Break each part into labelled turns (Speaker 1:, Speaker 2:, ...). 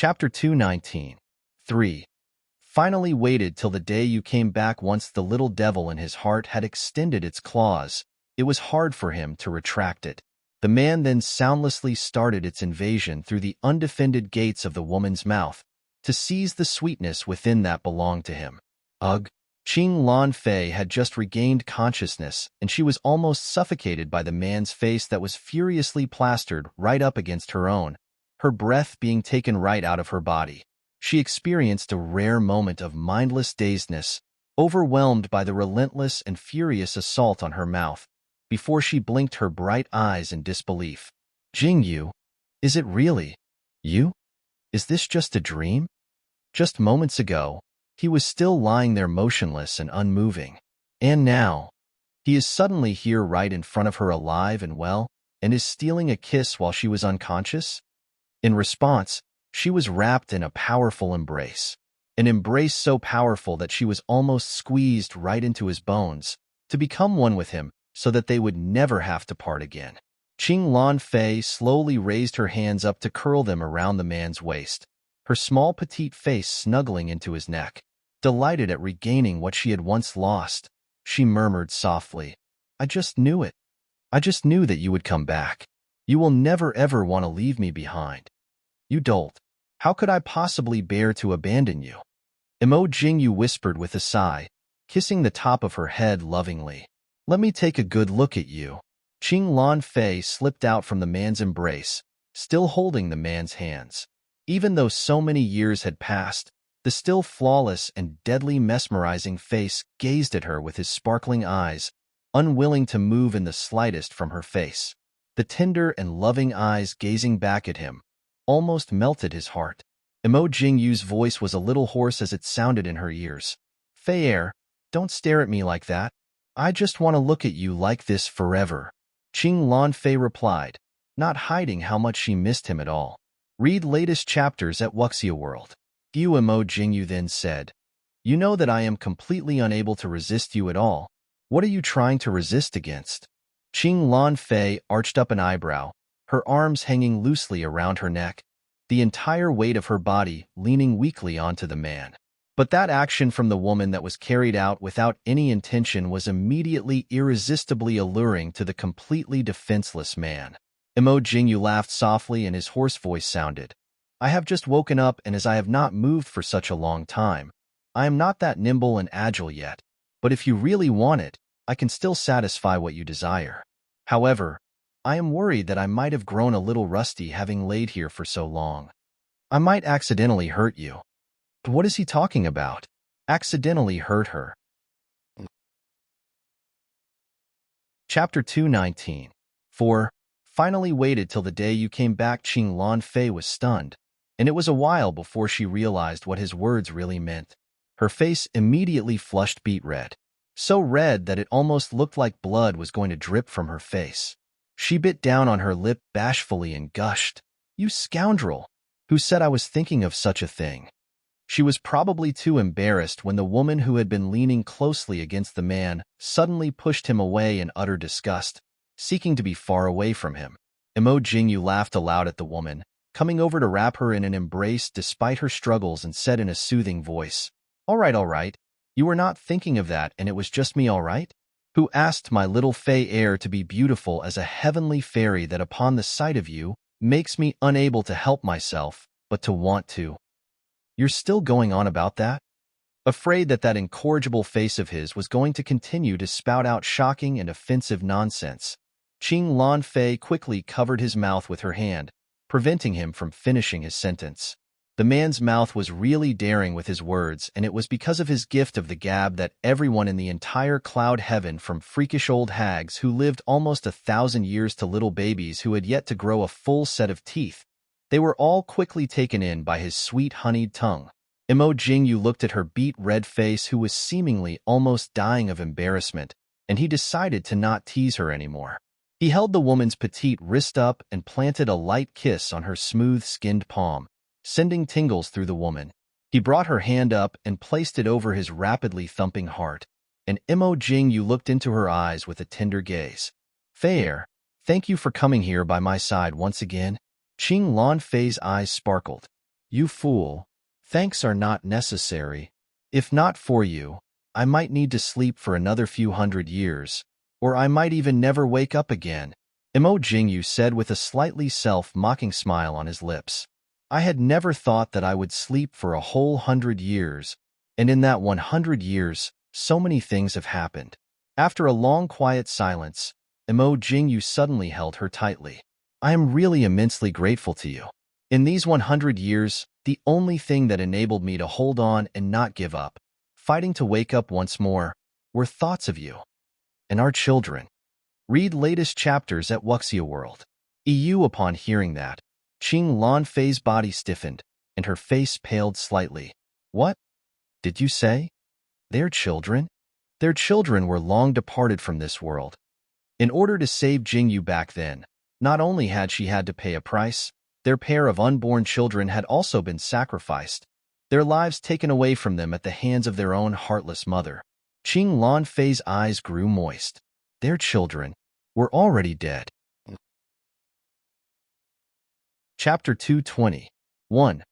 Speaker 1: Chapter 219. 3. Finally waited till the day you came back. Once the little devil in his heart had extended its claws, it was hard for him to retract it. The man then soundlessly started its invasion through the undefended gates of the woman's mouth, to seize the sweetness within that belonged to him. Ugh! Qing Lan Fei had just regained consciousness, and she was almost suffocated by the man's face that was furiously plastered right up against her own, her breath being taken right out of her body. She experienced a rare moment of mindless dazedness, overwhelmed by the relentless and furious assault on her mouth, before she blinked her bright eyes in disbelief. Jingyu, is it really you? Is this just a dream? Just moments ago, he was still lying there motionless and unmoving. And now, he is suddenly here right in front of her, alive and well, and is stealing a kiss while she was unconscious? In response, she was wrapped in a powerful embrace. An embrace so powerful that she was almost squeezed right into his bones, to become one with him so that they would never have to part again. Qing Lan Fei slowly raised her hands up to curl them around the man's waist, her small petite face snuggling into his neck. Delighted at regaining what she had once lost, she murmured softly, "I just knew it. I just knew that you would come back. You will never ever want to leave me behind. You dolt. How could I possibly bear to abandon you?" Emo Jingyu whispered with a sigh, kissing the top of her head lovingly. "Let me take a good look at you." Qing Lan Fei slipped out from the man's embrace, still holding the man's hands. Even though so many years had passed, the still flawless and deadly mesmerizing face gazed at her with his sparkling eyes, unwilling to move in the slightest from her face. The tender and loving eyes gazing back at him almost melted his heart. Emo Jingyu's voice was a little hoarse as it sounded in her ears. "Fei, don't stare at me like that. I just want to look at you like this forever." Qing Lan Fei replied, not hiding how much she missed him at all. Read latest chapters at Wuxia World. You, Emo Jingyu then said, "You know that I am completely unable to resist you at all. What are you trying to resist against?" Qing Lan Fei arched up an eyebrow, her arms hanging loosely around her neck, the entire weight of her body leaning weakly onto the man. But that action from the woman that was carried out without any intention was immediately irresistibly alluring to the completely defenseless man. Emo Jingyu laughed softly and his hoarse voice sounded, "I have just woken up, and as I have not moved for such a long time, I am not that nimble and agile yet, but if you really want it, I can still satisfy what you desire. However, I am worried that I might have grown a little rusty having laid here for so long. I might accidentally hurt you." What is he talking about? Accidentally hurt her. Chapter 219. 4. Finally waited till the day you came back. Qing Lan Fei was stunned, and it was a while before she realized what his words really meant. Her face immediately flushed beet red, so red that it almost looked like blood was going to drip from her face. She bit down on her lip bashfully and gushed, "You scoundrel! Who said I was thinking of such a thing?" She was probably too embarrassed when the woman who had been leaning closely against the man suddenly pushed him away in utter disgust, seeking to be far away from him. Emo Jingyu laughed aloud at the woman, coming over to wrap her in an embrace despite her struggles, and said in a soothing voice, all right. You were not thinking of that, and it was just me, all right? Who asked my little Fei heir to be beautiful as a heavenly fairy that upon the sight of you makes me unable to help myself, but to want to. You're still going on about that?" Afraid that that incorrigible face of his was going to continue to spout out shocking and offensive nonsense, Qing Lan Fei quickly covered his mouth with her hand, preventing him from finishing his sentence. The man's mouth was really daring with his words, and it was because of his gift of the gab that everyone in the entire cloud heaven, from freakish old hags who lived almost 1,000 years to little babies who had yet to grow a full set of teeth, they were all quickly taken in by his sweet honeyed tongue. Emo Jingyu looked at her beet red face, who was seemingly almost dying of embarrassment, and he decided to not tease her anymore. He held the woman's petite wrist up and planted a light kiss on her smooth-skinned palm, sending tingles through the woman. He brought her hand up and placed it over his rapidly thumping heart, and Emo Jingyu looked into her eyes with a tender gaze. "Fei, thank you for coming here by my side once again." Qing Lan Fei's eyes sparkled. You fool. Thanks are not necessary. If not for you, I might need to sleep for another few hundred years, or I might even never wake up again, Imo Jingyu said with a slightly self-mocking smile on his lips. I had never thought that I would sleep for a whole 100 years, and in that 100 years, so many things have happened. After a long quiet silence, Imo Jingyu suddenly held her tightly. I am really immensely grateful to you. In these 100 years, the only thing that enabled me to hold on and not give up, fighting to wake up once more, were thoughts of you and our children. Read latest chapters at Wuxia World. EU. Upon hearing that, Qing Lanfei's body stiffened, and her face paled slightly. What did you say? Their children? Their children were long departed from this world. In order to save Jingyu back then, not only had she had to pay a price, their pair of unborn children had also been sacrificed, their lives taken away from them at the hands of their own heartless mother. Qing Lanfei's eyes grew moist. Their children were already dead. Chapter 220. 1.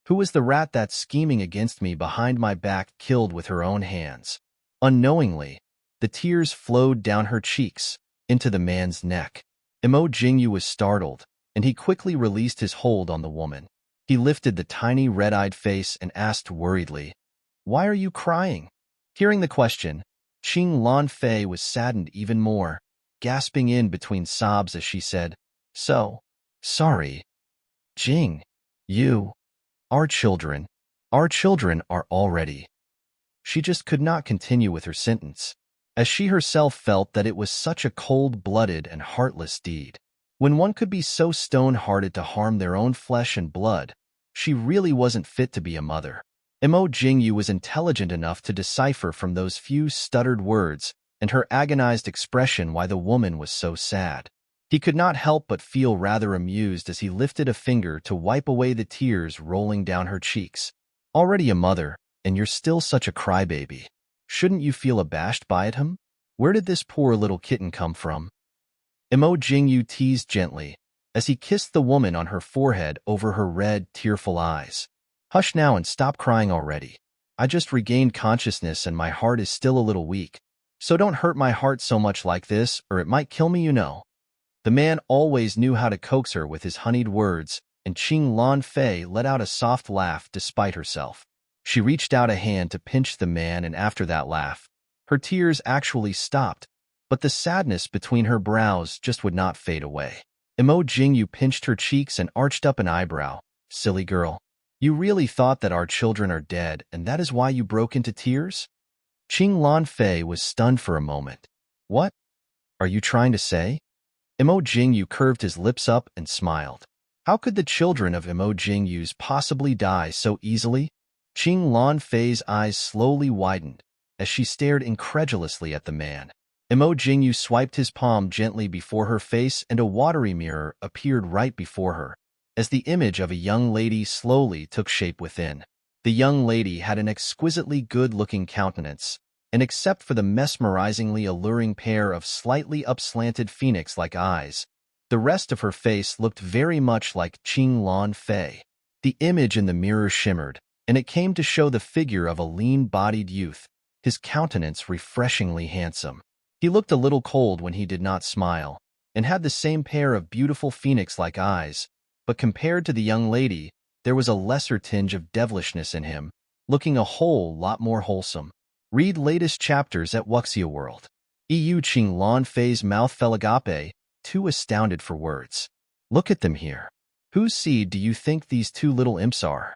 Speaker 1: Who was the rat that scheming against me behind my back killed with her own hands? Unknowingly, the tears flowed down her cheeks, into the man's neck. Imo Jingyu was startled, and he quickly released his hold on the woman. He lifted the tiny red-eyed face and asked worriedly, Why are you crying? Hearing the question, Qing Lanfei was saddened even more, gasping in between sobs as she said, So, sorry. Jing, you, our children are already. She just could not continue with her sentence, as she herself felt that it was such a cold-blooded and heartless deed. When one could be so stone-hearted to harm their own flesh and blood, she really wasn't fit to be a mother. Imo Jingyu was intelligent enough to decipher from those few stuttered words and her agonized expression why the woman was so sad. He could not help but feel rather amused as he lifted a finger to wipe away the tears rolling down her cheeks. Already a mother, and you're still such a crybaby. Shouldn't you feel abashed by it, him? Where did this poor little kitten come from? Imo Jingyu teased gently, as he kissed the woman on her forehead over her red, tearful eyes. Hush now and stop crying already. I just regained consciousness and my heart is still a little weak, so don't hurt my heart so much like this or it might kill me, you know. The man always knew how to coax her with his honeyed words, and Qing Lanfei let out a soft laugh despite herself. She reached out a hand to pinch the man, and after that laugh, her tears actually stopped, but the sadness between her brows just would not fade away. Imo Jingyu pinched her cheeks and arched up an eyebrow. Silly girl. You really thought that our children are dead, and that is why you broke into tears? Qing Lanfei was stunned for a moment. What are you trying to say? Imo Jingyu curved his lips up and smiled. How could the children of Imo Jingyu's possibly die so easily? Qing Lanfei's eyes slowly widened as she stared incredulously at the man. Imo Jingyu swiped his palm gently before her face and a watery mirror appeared right before her, as the image of a young lady slowly took shape within. The young lady had an exquisitely good-looking countenance, and except for the mesmerizingly alluring pair of slightly upslanted phoenix-like eyes, the rest of her face looked very much like Qing Lanfei. The image in the mirror shimmered, and it came to show the figure of a lean-bodied youth, his countenance refreshingly handsome. He looked a little cold when he did not smile, and had the same pair of beautiful phoenix-like eyes, but compared to the young lady, there was a lesser tinge of devilishness in him, looking a whole lot more wholesome. Read latest chapters at Wuxia World. EU. Qing Lanfei's mouth fell agape, too astounded for words. Look at them here. Whose seed do you think these two little imps are?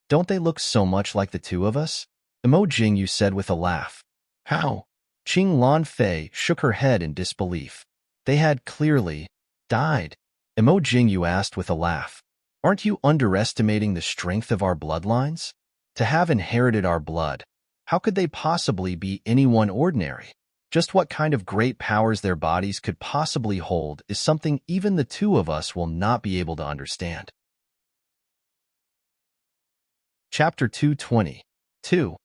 Speaker 1: Don't they look so much like the two of us? Imo Jingyu said with a laugh. How? Qing Lanfei shook her head in disbelief. They had clearly died. Imo Jingyu asked with a laugh. Aren't you underestimating the strength of our bloodlines? To have inherited our blood, how could they possibly be anyone ordinary? Just what kind of great powers their bodies could possibly hold is something even the two of us will not be able to understand. Chapter 220. 2.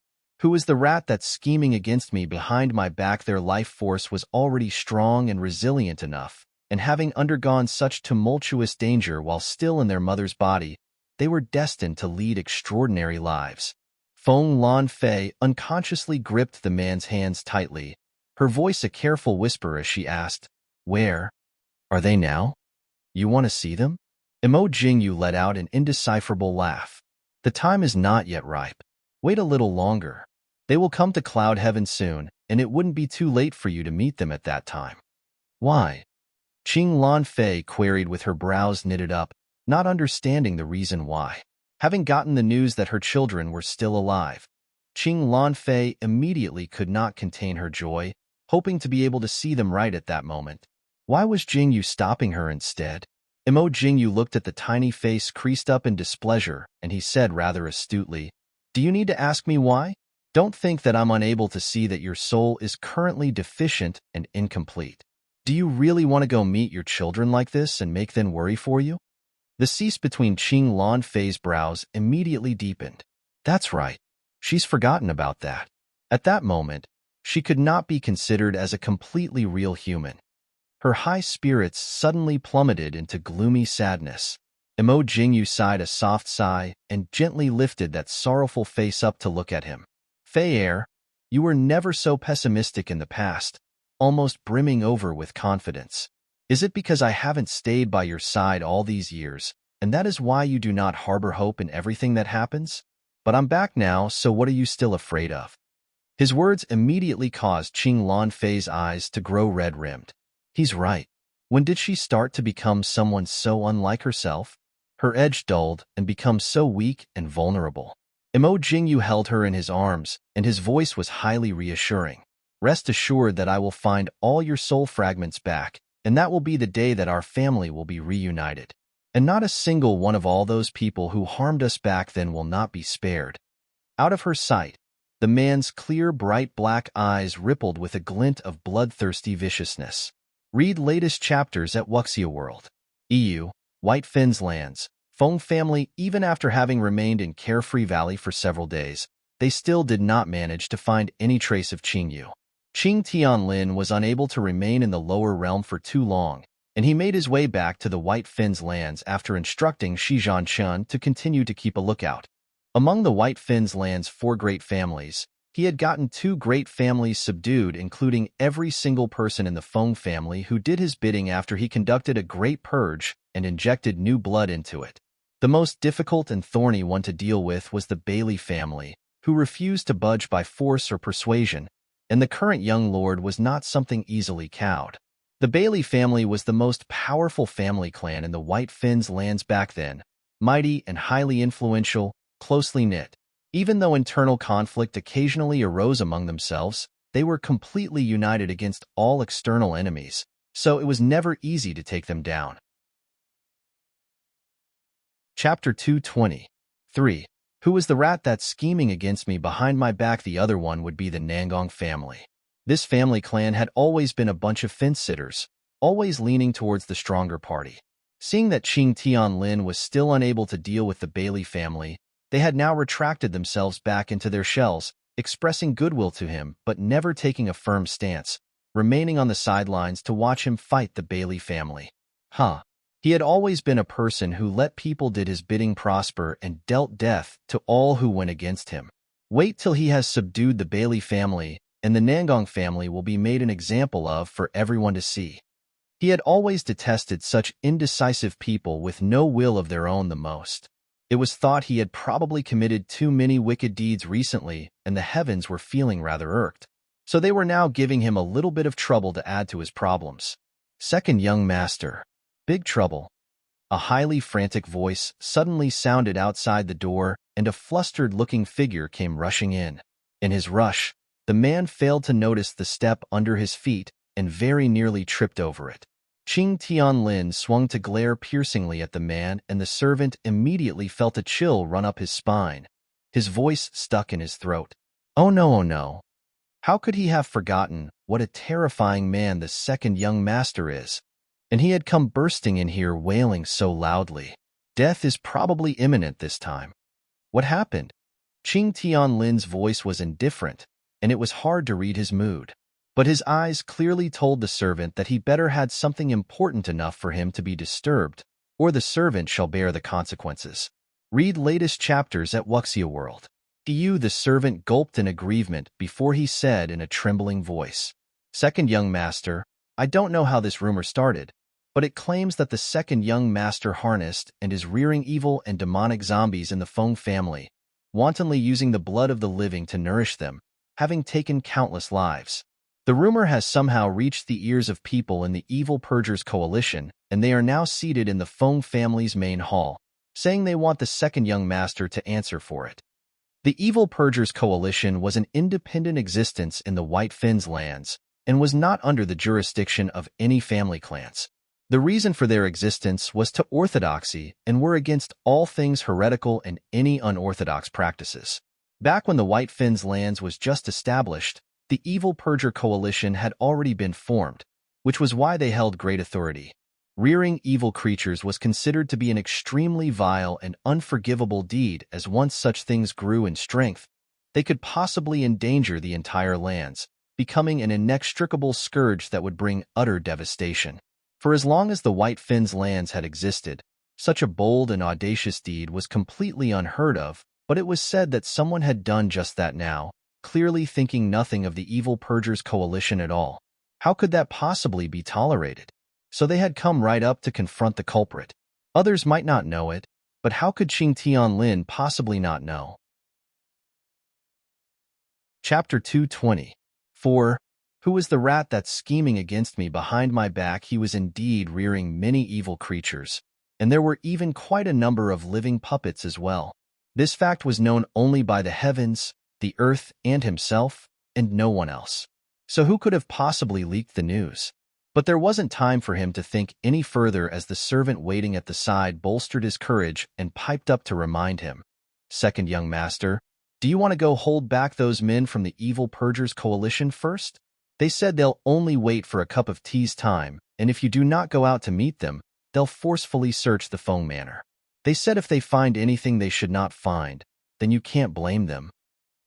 Speaker 1: Who is the rat that's scheming against me behind my back? Their life force was already strong and resilient enough, and having undergone such tumultuous danger while still in their mother's body, they were destined to lead extraordinary lives. Feng Lan Fei unconsciously gripped the man's hands tightly, her voice a careful whisper as she asked, "Where are they now? You want to see them?" Emo Jingyu let out an indecipherable laugh. "The time is not yet ripe. Wait a little longer. They will come to Cloud Heaven soon, and it wouldn't be too late for you to meet them at that time." "Why?" Qing Lan Fei queried with her brows knitted up, not understanding the reason why. Having gotten the news that her children were still alive, Qing Lan Fei immediately could not contain her joy, hoping to be able to see them right at that moment. Why was Jingyu stopping her instead? Emo Jingyu looked at the tiny face creased up in displeasure, and he said rather astutely, "Do you need to ask me why? Don't think that I'm unable to see that your soul is currently deficient and incomplete. Do you really want to go meet your children like this and make them worry for you?" The cease between Qing Lan Fei's brows immediately deepened. That's right. She's forgotten about that. At that moment, she could not be considered as a completely real human. Her high spirits suddenly plummeted into gloomy sadness. Emo Jingyu sighed a soft sigh and gently lifted that sorrowful face up to look at him. "Fei Air, you were never so pessimistic in the past, almost brimming over with confidence. Is it because I haven't stayed by your side all these years, and that is why you do not harbor hope in everything that happens? But I'm back now, so what are you still afraid of?" His words immediately caused Qing Lan Fei's eyes to grow red-rimmed. He's right. When did she start to become someone so unlike herself? Her edge dulled and become so weak and vulnerable. Emo Jingyu held her in his arms, and his voice was highly reassuring. "Rest assured that I will find all your soul fragments back, and that will be the day that our family will be reunited. And not a single one of all those people who harmed us back then will not be spared." Out of her sight, the man's clear, bright black eyes rippled with a glint of bloodthirsty viciousness. Read latest chapters at Wuxia World. EU, White Fin's lands. Feng family, even after having remained in Carefree Valley for several days, they still did not manage to find any trace of Qingyu. Qing Tianlin was unable to remain in the lower realm for too long, and he made his way back to the White Fin's lands after instructing Shi Zhanchun to continue to keep a lookout. Among the White Fin's land's 4 great families, he had gotten 2 great families subdued, including every single person in the Feng family who did his bidding after he conducted a great purge and injected new blood into it. The most difficult and thorny one to deal with was the Bailey family, who refused to budge by force or persuasion, and the current young lord was not something easily cowed. The Bailey family was the most powerful family clan in the White Fin's lands back then, mighty and highly influential, closely knit. Even though internal conflict occasionally arose among themselves, they were completely united against all external enemies, so it was never easy to take them down. Chapter 223. Who was the rat that's scheming against me behind my back? The other one would be the Nangong family. This family clan had always been a bunch of fence-sitters, always leaning towards the stronger party. Seeing that Qing Tianlin was still unable to deal with the Bailey family, they had now retracted themselves back into their shells, expressing goodwill to him but never taking a firm stance, remaining on the sidelines to watch him fight the Bailey family. He had always been a person who let people did his bidding prosper and dealt death to all who went against him. Wait till he has subdued the Bailey family, and the Nangong family will be made an example of for everyone to see. He had always detested such indecisive people with no will of their own the most. It was thought he had probably committed too many wicked deeds recently, and the heavens were feeling rather irked, so they were now giving him a little bit of trouble to add to his problems. Second young master. Big trouble. A highly frantic voice suddenly sounded outside the door, and a flustered-looking figure came rushing in. In his rush, the man failed to notice the step under his feet and very nearly tripped over it. Qing Tianlin swung to glare piercingly at the man, and the servant immediately felt a chill run up his spine. His voice stuck in his throat. Oh no, oh no. How could he have forgotten what a terrifying man the second young master is? And he had come bursting in here wailing so loudly. Death is probably imminent this time. What happened? Qing Tianlin's voice was indifferent, and it was hard to read his mood. But his eyes clearly told the servant that he better had something important enough for him to be disturbed, or the servant shall bear the consequences. Read latest chapters at Wuxia World. You, the servant, gulped in aggrievement before he said in a trembling voice, "Second young master, I don't know how this rumor started, but it claims that the second young master harnessed and is rearing evil and demonic zombies in the Feng family, wantonly using the blood of the living to nourish them, having taken countless lives. The rumor has somehow reached the ears of people in the Evil Purgers Coalition, and they are now seated in the Feng family's main hall, saying they want the second young master to answer for it." The Evil Purgers Coalition was an independent existence in the White Finns lands and was not under the jurisdiction of any family clans. The reason for their existence was to orthodoxy and were against all things heretical and any unorthodox practices. Back when the White Finns lands was just established, the Evil Purger Coalition had already been formed, which was why they held great authority. Rearing evil creatures was considered to be an extremely vile and unforgivable deed, as once such things grew in strength, they could possibly endanger the entire lands, becoming an inextricable scourge that would bring utter devastation. For as long as the White Finns lands had existed, such a bold and audacious deed was completely unheard of, but it was said that someone had done just that now, clearly thinking nothing of the Evil Purgers Coalition at all. How could that possibly be tolerated? So they had come right up to confront the culprit. Others might not know it, but how could Qing Tianlin possibly not know? Chapter 220. 4. Who was the rat that's scheming against me behind my back? He was indeed rearing many evil creatures, and there were even quite a number of living puppets as well. This fact was known only by the heavens, the earth, and himself, and no one else. So who could have possibly leaked the news? But there wasn't time for him to think any further as the servant waiting at the side bolstered his courage and piped up to remind him, "Second young master, do you want to go hold back those men from the Evil Purgers Coalition first? They said they'll only wait for a cup of tea's time, and if you do not go out to meet them, they'll forcefully search the Feng Manor. They said if they find anything they should not find, then you can't blame them."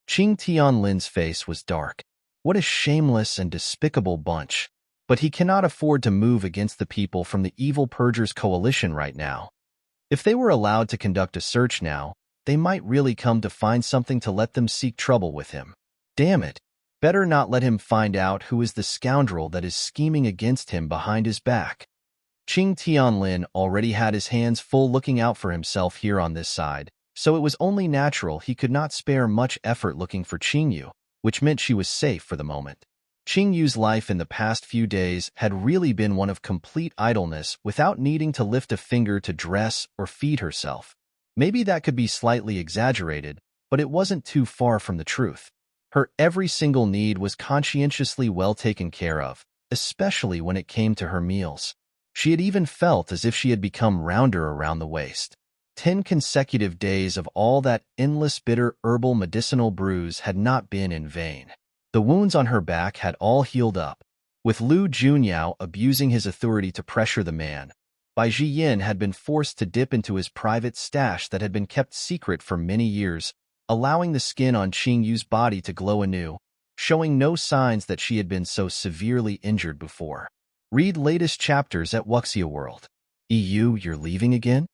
Speaker 1: Qing Tianlin's face was dark. What a shameless and despicable bunch. But he cannot afford to move against the people from the Evil Purgers Coalition right now. If they were allowed to conduct a search now, they might really come to find something to let them seek trouble with him. Damn it. Better not let him find out who is the scoundrel that is scheming against him behind his back. Qing Tianlin already had his hands full looking out for himself here on this side, so it was only natural he could not spare much effort looking for Qingyu, which meant she was safe for the moment. Qingyu's life in the past few days had really been one of complete idleness without needing to lift a finger to dress or feed herself. Maybe that could be slightly exaggerated, but it wasn't too far from the truth. Her every single need was conscientiously well taken care of, especially when it came to her meals. She had even felt as if she had become rounder around the waist. 10 consecutive days of all that endless bitter herbal medicinal brews had not been in vain. The wounds on her back had all healed up. With Lu Junyao abusing his authority to pressure the man, Bai Jiyin had been forced to dip into his private stash that had been kept secret for many years, allowing the skin on Qingyu's body to glow anew, showing no signs that she had been so severely injured before. Read latest chapters at Wuxia World. You're leaving again?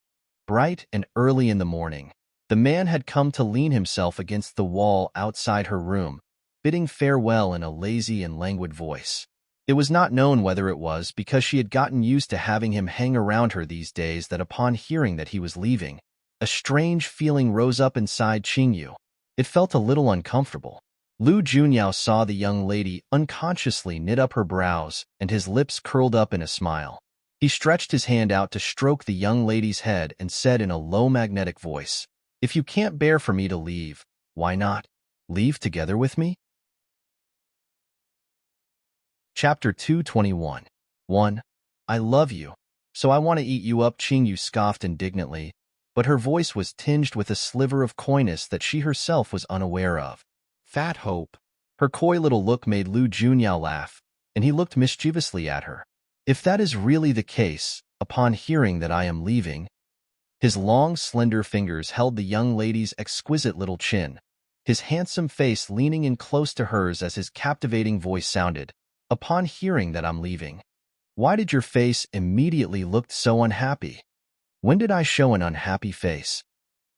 Speaker 1: Bright and early in the morning, the man had come to lean himself against the wall outside her room, bidding farewell in a lazy and languid voice. It was not known whether it was because she had gotten used to having him hang around her these days that upon hearing that he was leaving, a strange feeling rose up inside Qingyu. It felt a little uncomfortable. Lu Junyao saw the young lady unconsciously knit up her brows, and his lips curled up in a smile. He stretched his hand out to stroke the young lady's head and said in a low magnetic voice, "If you can't bear for me to leave, why not? Leave together with me?" Chapter 221. 1. I love you, so I want to eat you up. Qingyu scoffed indignantly, but her voice was tinged with a sliver of coyness that she herself was unaware of. Fat hope. Her coy little look made Lu Junyao laugh, and he looked mischievously at her. If that is really the case, upon hearing that I am leaving. His long, slender fingers held the young lady's exquisite little chin, his handsome face leaning in close to hers as his captivating voice sounded, "Upon hearing that I'm leaving. Why did your face immediately look so unhappy? When did I show an unhappy face?"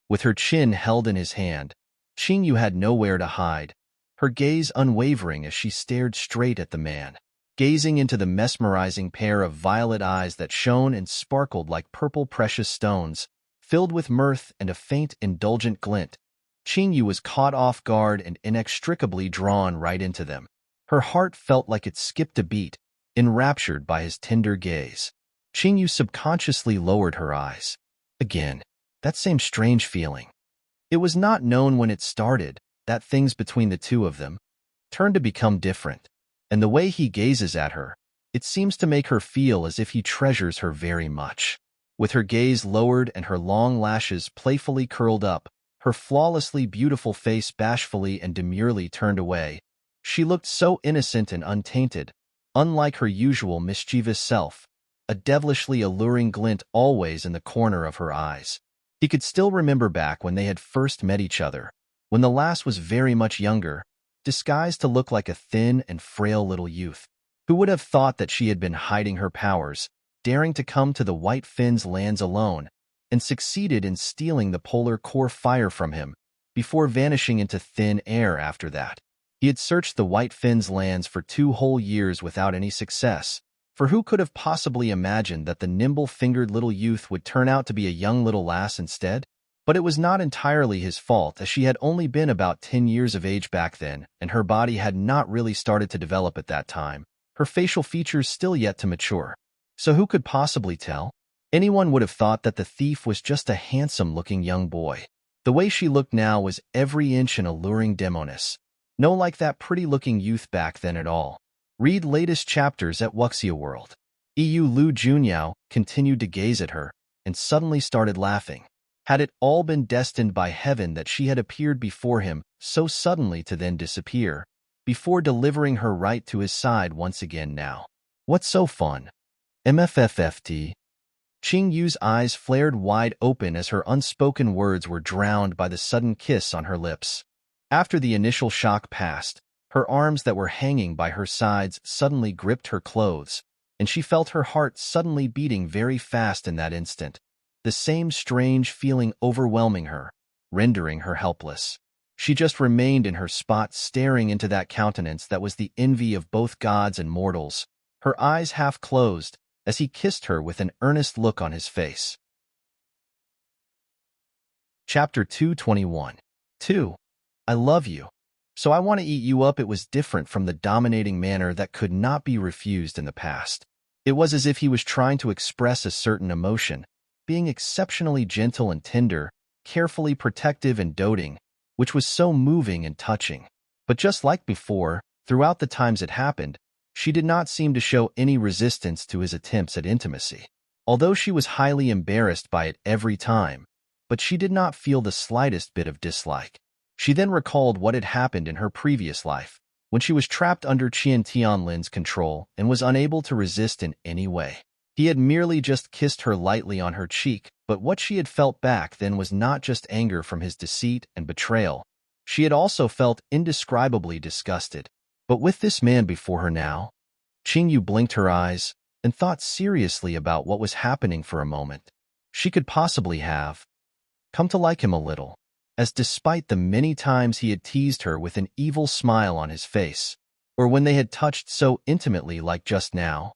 Speaker 1: With her chin held in his hand, Qingyu had nowhere to hide, her gaze unwavering as she stared straight at the man. Gazing into the mesmerizing pair of violet eyes that shone and sparkled like purple precious stones, filled with mirth and a faint, indulgent glint, Qingyu was caught off guard and inextricably drawn right into them. Her heart felt like it skipped a beat, enraptured by his tender gaze. Qingyu subconsciously lowered her eyes. Again, that same strange feeling. It was not known when it started, that things between the two of them turned to become different. And the way he gazes at her, it seems to make her feel as if he treasures her very much. With her gaze lowered and her long lashes playfully curled up, her flawlessly beautiful face bashfully and demurely turned away, she looked so innocent and untainted, unlike her usual mischievous self, a devilishly alluring glint always in the corner of her eyes. He could still remember back when they had first met each other, when the lass was very much younger, disguised to look like a thin and frail little youth. Who would have thought that she had been hiding her powers, daring to come to the White Finn's lands alone, and succeeded in stealing the polar core fire from him, before vanishing into thin air after that? He had searched the White Finn's lands for 2 whole years without any success, for who could have possibly imagined that the nimble-fingered little youth would turn out to be a young little lass instead? But it was not entirely his fault, as she had only been about 10 years of age back then, and her body had not really started to develop at that time, her facial features still yet to mature. So who could possibly tell? Anyone would have thought that the thief was just a handsome-looking young boy. The way she looked now was every inch an alluring demoness. No like that pretty-looking youth back then at all. Read latest chapters at Wuxia World. Lu Junyao continued to gaze at her, and suddenly started laughing. Had it all been destined by heaven that she had appeared before him so suddenly to then disappear, before delivering her right to his side once again now? What's so fun? MFFFT. Qingyu's eyes flared wide open as her unspoken words were drowned by the sudden kiss on her lips. After the initial shock passed, her arms that were hanging by her sides suddenly gripped her clothes, and she felt her heart suddenly beating very fast in that instant. The same strange feeling overwhelming her, rendering her helpless. She just remained in her spot staring into that countenance that was the envy of both gods and mortals, her eyes half closed, as he kissed her with an earnest look on his face. Chapter 221. 2. I love you. So I want to eat you up. It was different from the dominating manner that could not be refused in the past. It was as if he was trying to express a certain emotion, being exceptionally gentle and tender, carefully protective and doting, which was so moving and touching. But just like before, throughout the times it happened, she did not seem to show any resistance to his attempts at intimacy. Although she was highly embarrassed by it every time, but she did not feel the slightest bit of dislike. She then recalled what had happened in her previous life, when she was trapped under Qian Tianlin's control and was unable to resist in any way. He had merely just kissed her lightly on her cheek, but what she had felt back then was not just anger from his deceit and betrayal. She had also felt indescribably disgusted. But with this man before her now, Qingyu blinked her eyes and thought seriously about what was happening for a moment. She could possibly have come to like him a little, as despite the many times he had teased her with an evil smile on his face, or when they had touched so intimately like just now,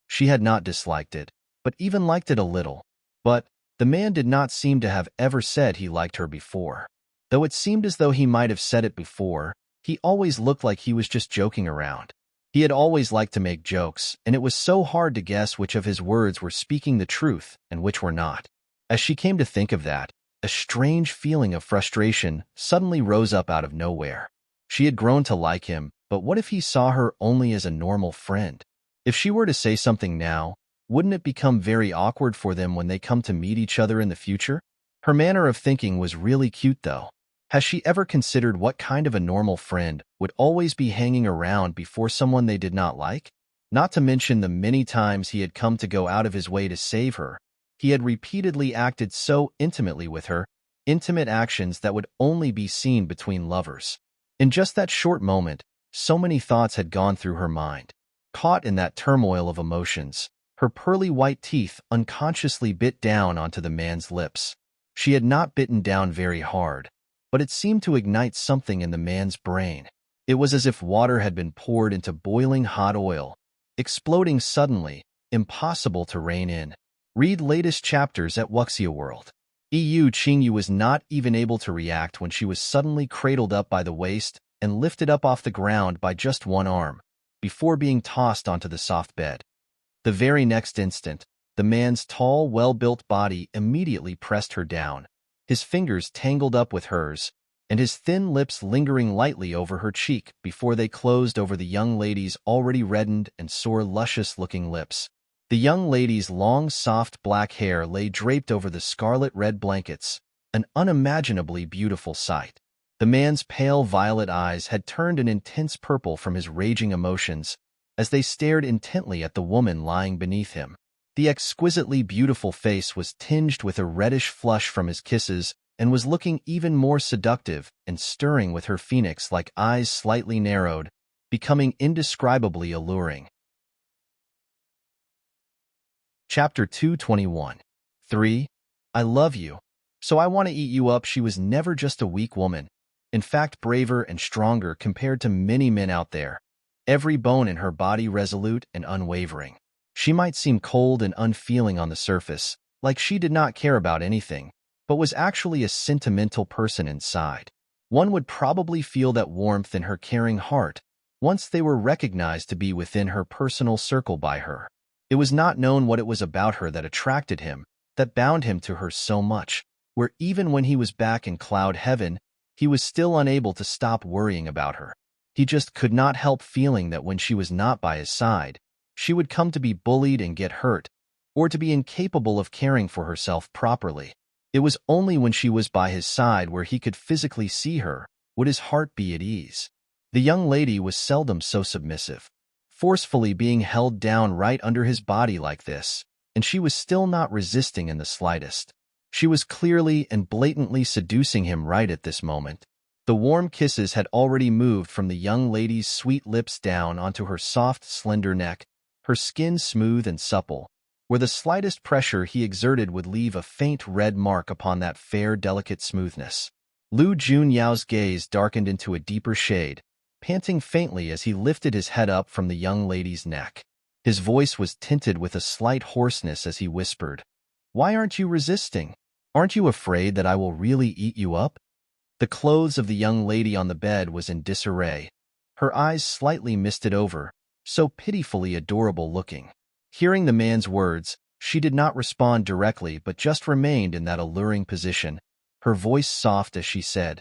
Speaker 1: she had not disliked it, but even liked it a little. But the man did not seem to have ever said he liked her before. Though it seemed as though he might have said it before, he always looked like he was just joking around. He had always liked to make jokes, and it was so hard to guess which of his words were speaking the truth and which were not. As she came to think of that, a strange feeling of frustration suddenly rose up out of nowhere. She had grown to like him, but what if he saw her only as a normal friend? If she were to say something now, wouldn't it become very awkward for them when they come to meet each other in the future? Her manner of thinking was really cute, though. Has she ever considered what kind of a normal friend would always be hanging around before someone they did not like? Not to mention the many times he had come to go out of his way to save her. He had repeatedly acted so intimately with her, intimate actions that would only be seen between lovers. In just that short moment, so many thoughts had gone through her mind. Caught in that turmoil of emotions, her pearly white teeth unconsciously bit down onto the man's lips. She had not bitten down very hard, but it seemed to ignite something in the man's brain. It was as if water had been poured into boiling hot oil, exploding suddenly, impossible to rein in. Read latest chapters at Wuxia World. Qingyu was not even able to react when she was suddenly cradled up by the waist and lifted up off the ground by just one arm, before being tossed onto the soft bed. The very next instant, the man's tall, well-built body immediately pressed her down, his fingers tangled up with hers, and his thin lips lingering lightly over her cheek before they closed over the young lady's already reddened and sore luscious-looking lips. The young lady's long, soft black hair lay draped over the scarlet-red blankets, an unimaginably beautiful sight. The man's pale violet eyes had turned an intense purple from his raging emotions as they stared intently at the woman lying beneath him. The exquisitely beautiful face was tinged with a reddish flush from his kisses and was looking even more seductive and stirring with her phoenix-like eyes slightly narrowed, becoming indescribably alluring. Chapter 221. 3. I love you. So I want to eat you up. She was never just a weak woman. In fact, braver and stronger compared to many men out there. Every bone in her body resolute and unwavering. She might seem cold and unfeeling on the surface, like she did not care about anything, but was actually a sentimental person inside. One would probably feel that warmth in her caring heart once they were recognized to be within her personal circle by her. It was not known what it was about her that attracted him, that bound him to her so much, where even when he was back in cloud heaven, he was still unable to stop worrying about her. He just could not help feeling that when she was not by his side, she would come to be bullied and get hurt, or to be incapable of caring for herself properly. It was only when she was by his side where he could physically see her would his heart be at ease. The young lady was seldom so submissive, forcefully being held down right under his body like this, and she was still not resisting in the slightest. She was clearly and blatantly seducing him right at this moment. The warm kisses had already moved from the young lady's sweet lips down onto her soft, slender neck, her skin smooth and supple, where the slightest pressure he exerted would leave a faint red mark upon that fair, delicate smoothness. Lu Junyao's gaze darkened into a deeper shade, panting faintly as he lifted his head up from the young lady's neck. His voice was tinted with a slight hoarseness as he whispered, "Why aren't you resisting? Aren't you afraid that I will really eat you up?" The clothes of the young lady on the bed was in disarray, her eyes slightly misted over, so pitifully adorable looking. Hearing the man's words, she did not respond directly but just remained in that alluring position, her voice soft as she said,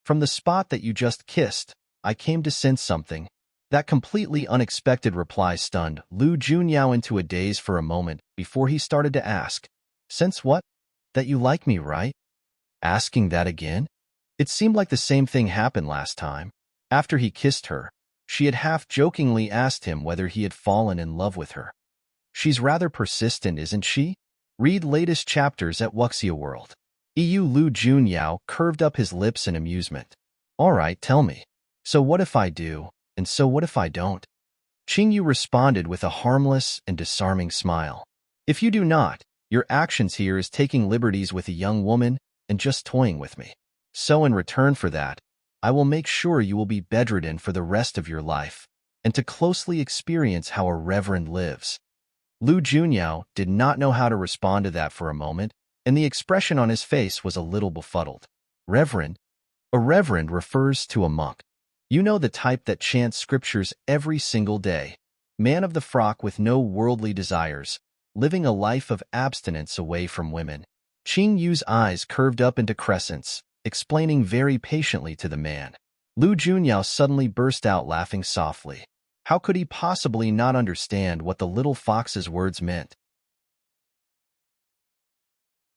Speaker 1: "From the spot that you just kissed, I came to sense something." That completely unexpected reply stunned Lu Junyao into a daze for a moment before he started to ask, "Sense what? That you like me, right?" Asking that again? It seemed like the same thing happened last time. After he kissed her, she had half-jokingly asked him whether he had fallen in love with her. She's rather persistent, isn't she? Read latest chapters at Wuxia World. Lu Junyao curved up his lips in amusement. "All right, tell me. So what if I do, and so what if I don't?" Qingyu responded with a harmless and disarming smile. "If you do not, your actions here is taking liberties with a young woman and just toying with me. So in return for that, I will make sure you will be bedridden for the rest of your life, and to closely experience how a reverend lives." Lu Junyao did not know how to respond to that for a moment, and the expression on his face was a little befuddled. Reverend? A reverend refers to a monk. You know, the type that chants scriptures every single day. Man of the frock with no worldly desires, living a life of abstinence away from women. Qing Yu's eyes curved up into crescents, explaining very patiently to the man. Lu Junyao suddenly burst out laughing softly. How could he possibly not understand what the little fox's words meant?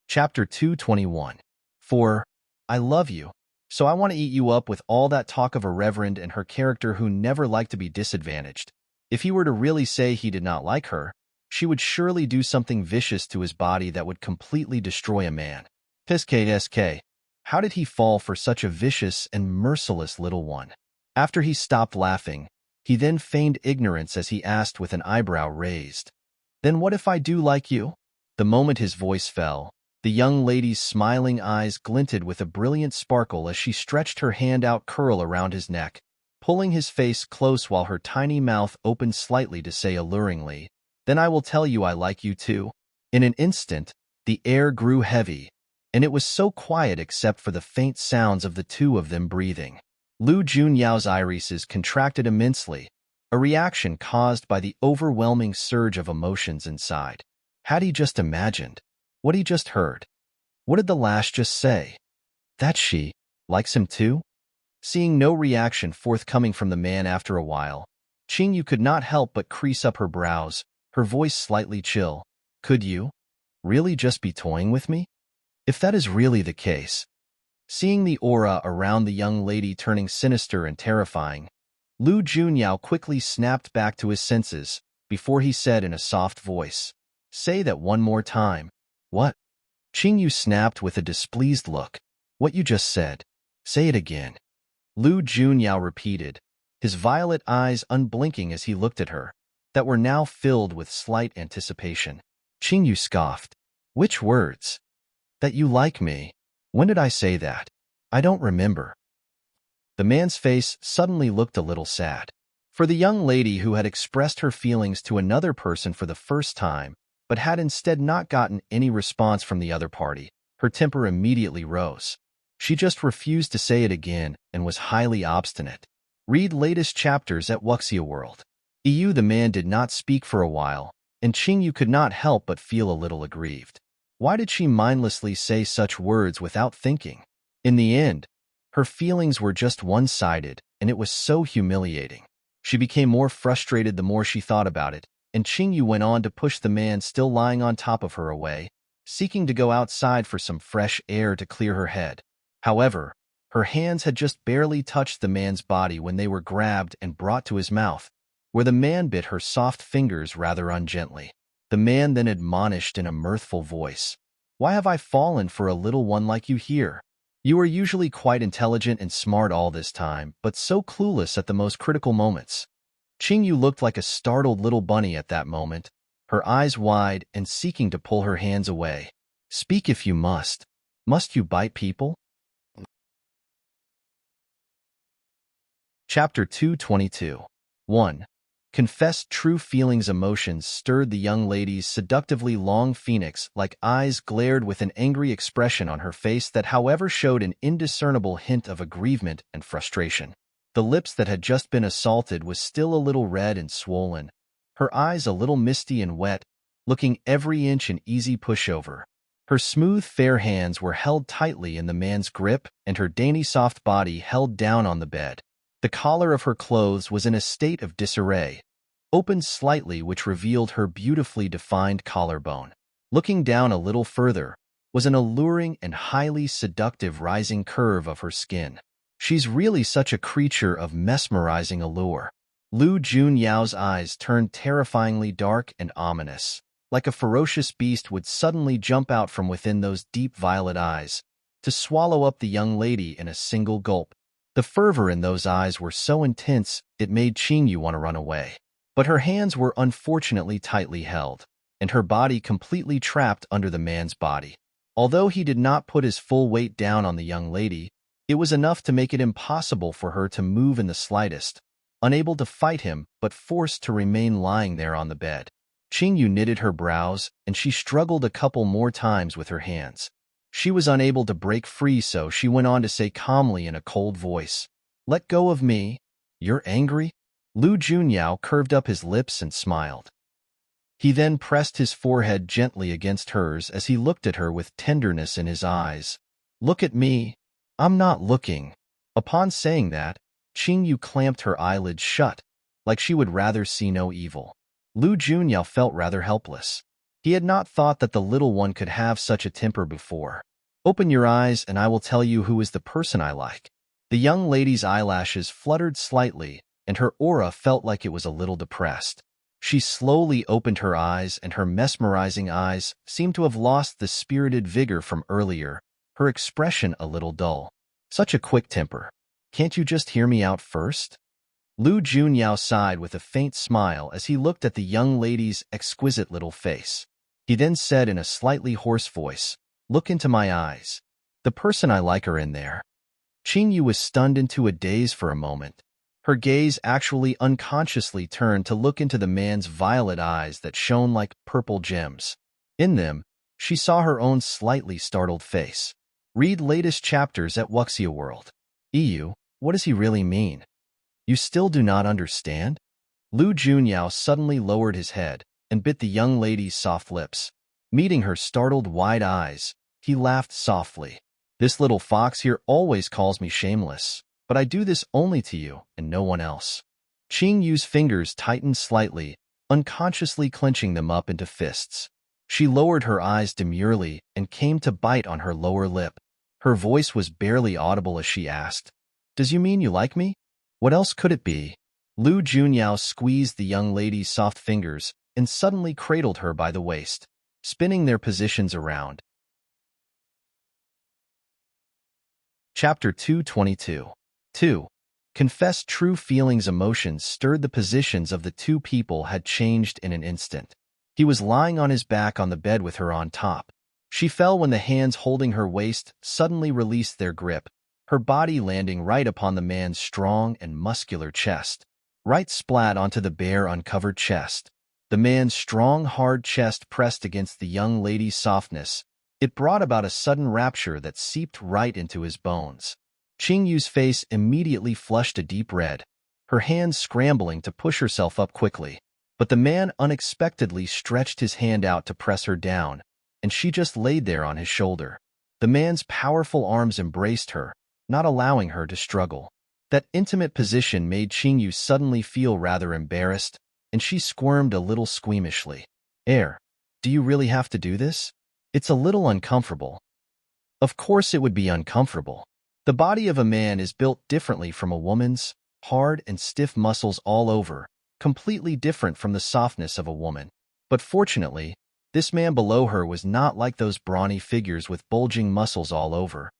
Speaker 1: Chapter 221. 4. I love you. So I want to eat you up with all that talk of a reverend and her character who never liked to be disadvantaged. If he were to really say he did not like her, she would surely do something vicious to his body that would completely destroy a man. SK. How did he fall for such a vicious and merciless little one? After he stopped laughing, he then feigned ignorance as he asked with an eyebrow raised, "Then what if I do like you?" The moment his voice fell, The young lady's smiling eyes glinted with a brilliant sparkle as she stretched her hand out curl around his neck, pulling his face close while her tiny mouth opened slightly to say alluringly, "Then I will tell you I like you too." In an instant, the air grew heavy, and it was so quiet except for the faint sounds of the two of them breathing. Lu Junyao's irises contracted immensely, a reaction caused by the overwhelming surge of emotions inside. Had he just imagined? What he just heard? What did the lash just say? That she likes him too? Seeing no reaction forthcoming from the man after a while, Qingyu could not help but crease up her brows, her voice slightly chill. "Could you really just be toying with me? If that is really the case..." Seeing the aura around the young lady turning sinister and terrifying, Lu Junyao quickly snapped back to his senses before he said in a soft voice, "Say that one more time." "What?" Qingyu snapped with a displeased look. "What you just said. Say it again." Lu Junyao repeated, his violet eyes unblinking as he looked at her, that were now filled with slight anticipation. Qingyu scoffed. "Which words? That you like me? When did I say that? I don't remember." The man's face suddenly looked a little sad. For the young lady who had expressed her feelings to another person for the first time, but had instead not gotten any response from the other party, her temper immediately rose. She just refused to say it again and was highly obstinate. Read latest chapters at Wuxia World. The man did not speak for a while, and Qingyu could not help but feel a little aggrieved. Why did she mindlessly say such words without thinking? In the end, her feelings were just one-sided, and it was so humiliating. She became more frustrated the more she thought about it, and Qingyu went on to push the man still lying on top of her away, seeking to go outside for some fresh air to clear her head. However, her hands had just barely touched the man's body when they were grabbed and brought to his mouth, where the man bit her soft fingers rather ungently. The man then admonished in a mirthful voice, "Why have I fallen for a little one like you here? You are usually quite intelligent and smart all this time, but so clueless at the most critical moments." Qingyu looked like a startled little bunny at that moment, her eyes wide and seeking to pull her hands away. "Speak if you must. Must you bite people?" Chapter 222. 1. Confessed true feelings. Emotions stirred the young lady's seductively long phoenix-like eyes glared with an angry expression on her face that however showed an indiscernible hint of aggrievement and frustration. The lips that had just been assaulted was still a little red and swollen, her eyes a little misty and wet, looking every inch an easy pushover. Her smooth fair hands were held tightly in the man's grip and her dainty soft body held down on the bed. The collar of her clothes was in a state of disarray, opened slightly, which revealed her beautifully defined collarbone. Looking down a little further was an alluring and highly seductive rising curve of her skin. She's really such a creature of mesmerizing allure. Lu Junyao's eyes turned terrifyingly dark and ominous, like a ferocious beast would suddenly jump out from within those deep violet eyes, to swallow up the young lady in a single gulp. The fervor in those eyes were so intense it made Qingyu want to run away. But her hands were unfortunately tightly held, and her body completely trapped under the man's body. Although he did not put his full weight down on the young lady, it was enough to make it impossible for her to move in the slightest, unable to fight him but forced to remain lying there on the bed. Qingyu knitted her brows, and she struggled a couple more times with her hands. She was unable to break free, so she went on to say calmly in a cold voice, "Let go of me. You're angry?" Lu Junyao curved up his lips and smiled. He then pressed his forehead gently against hers as he looked at her with tenderness in his eyes. "Look at me. I'm not looking." Upon saying that, Qingyu clamped her eyelids shut, like she would rather see no evil. Lu Junyao felt rather helpless. He had not thought that the little one could have such a temper before. "Open your eyes and I will tell you who is the person I like." The young lady's eyelashes fluttered slightly, and her aura felt like it was a little depressed. She slowly opened her eyes, and her mesmerizing eyes seemed to have lost the spirited vigor from earlier, her expression a little dull. "Such a quick temper. Can't you just hear me out first?" Lu Junyao sighed with a faint smile as he looked at the young lady's exquisite little face. He then said in a slightly hoarse voice, Look into my eyes. The person I like are in there. Qingyu was stunned into a daze for a moment. Her gaze actually unconsciously turned to look into the man's violet eyes that shone like purple gems. In them, she saw her own slightly startled face. Read latest chapters at Wuxia World. EU, what does he really mean? You still do not understand? Lu Junyao suddenly lowered his head and bit the young lady's soft lips. Meeting her startled wide eyes, he laughed softly. This little fox here always calls me shameless, but I do this only to you and no one else. Qingyu's fingers tightened slightly, unconsciously clenching them up into fists. She lowered her eyes demurely and came to bite on her lower lip. Her voice was barely audible as she asked, "Does you mean you like me? What else could it be?" Lu Junyao squeezed the young lady's soft fingers and suddenly cradled her by the waist, spinning their positions around. Chapter 222. 2. Confess true feelings. Emotions stirred. The positions of the two people had changed in an instant. He was lying on his back on the bed with her on top. She fell when the hands holding her waist suddenly released their grip, her body landing right upon the man's strong and muscular chest. Right splat onto the bare, uncovered chest. The man's strong, hard chest pressed against the young lady's softness. It brought about a sudden rapture that seeped right into his bones. Qingyu's face immediately flushed a deep red, her hands scrambling to push herself up quickly. But the man unexpectedly stretched his hand out to press her down, and she just laid there on his shoulder. The man's powerful arms embraced her, not allowing her to struggle. That intimate position made Qingyu suddenly feel rather embarrassed, and she squirmed a little squeamishly. Do you really have to do this? It's a little uncomfortable." Of course it would be uncomfortable. The body of a man is built differently from a woman's, hard and stiff muscles all over, completely different from the softness of a woman. But fortunately, this man below her was not like those brawny figures with bulging muscles all over,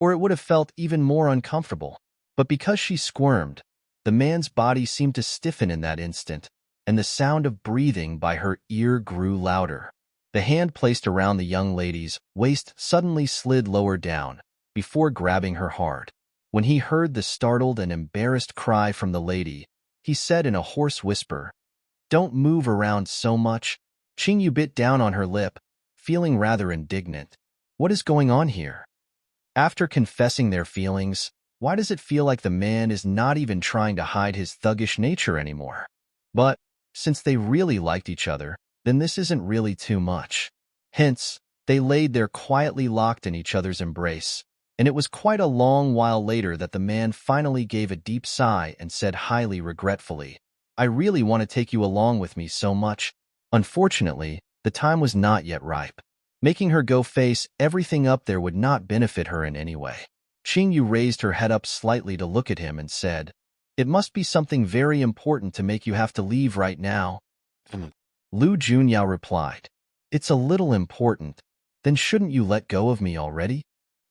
Speaker 1: or it would have felt even more uncomfortable. But because she squirmed, the man's body seemed to stiffen in that instant, and the sound of breathing by her ear grew louder. The hand placed around the young lady's waist suddenly slid lower down, before grabbing her hard. When he heard the startled and embarrassed cry from the lady, he said in a hoarse whisper, "Don't move around so much." Qingyu bit down on her lip, feeling rather indignant. What is going on here? After confessing their feelings, why does it feel like the man is not even trying to hide his thuggish nature anymore? But, since they really liked each other, then this isn't really too much. Hence, they laid there quietly locked in each other's embrace, and it was quite a long while later that the man finally gave a deep sigh and said highly regretfully, "I really want to take you along with me so much." Unfortunately, the time was not yet ripe. Making her go face everything up there would not benefit her in any way. Qingyu raised her head up slightly to look at him and said, "It must be something very important to make you have to leave right now." Lu Junyao replied, "It's a little important. Then shouldn't you let go of me already?"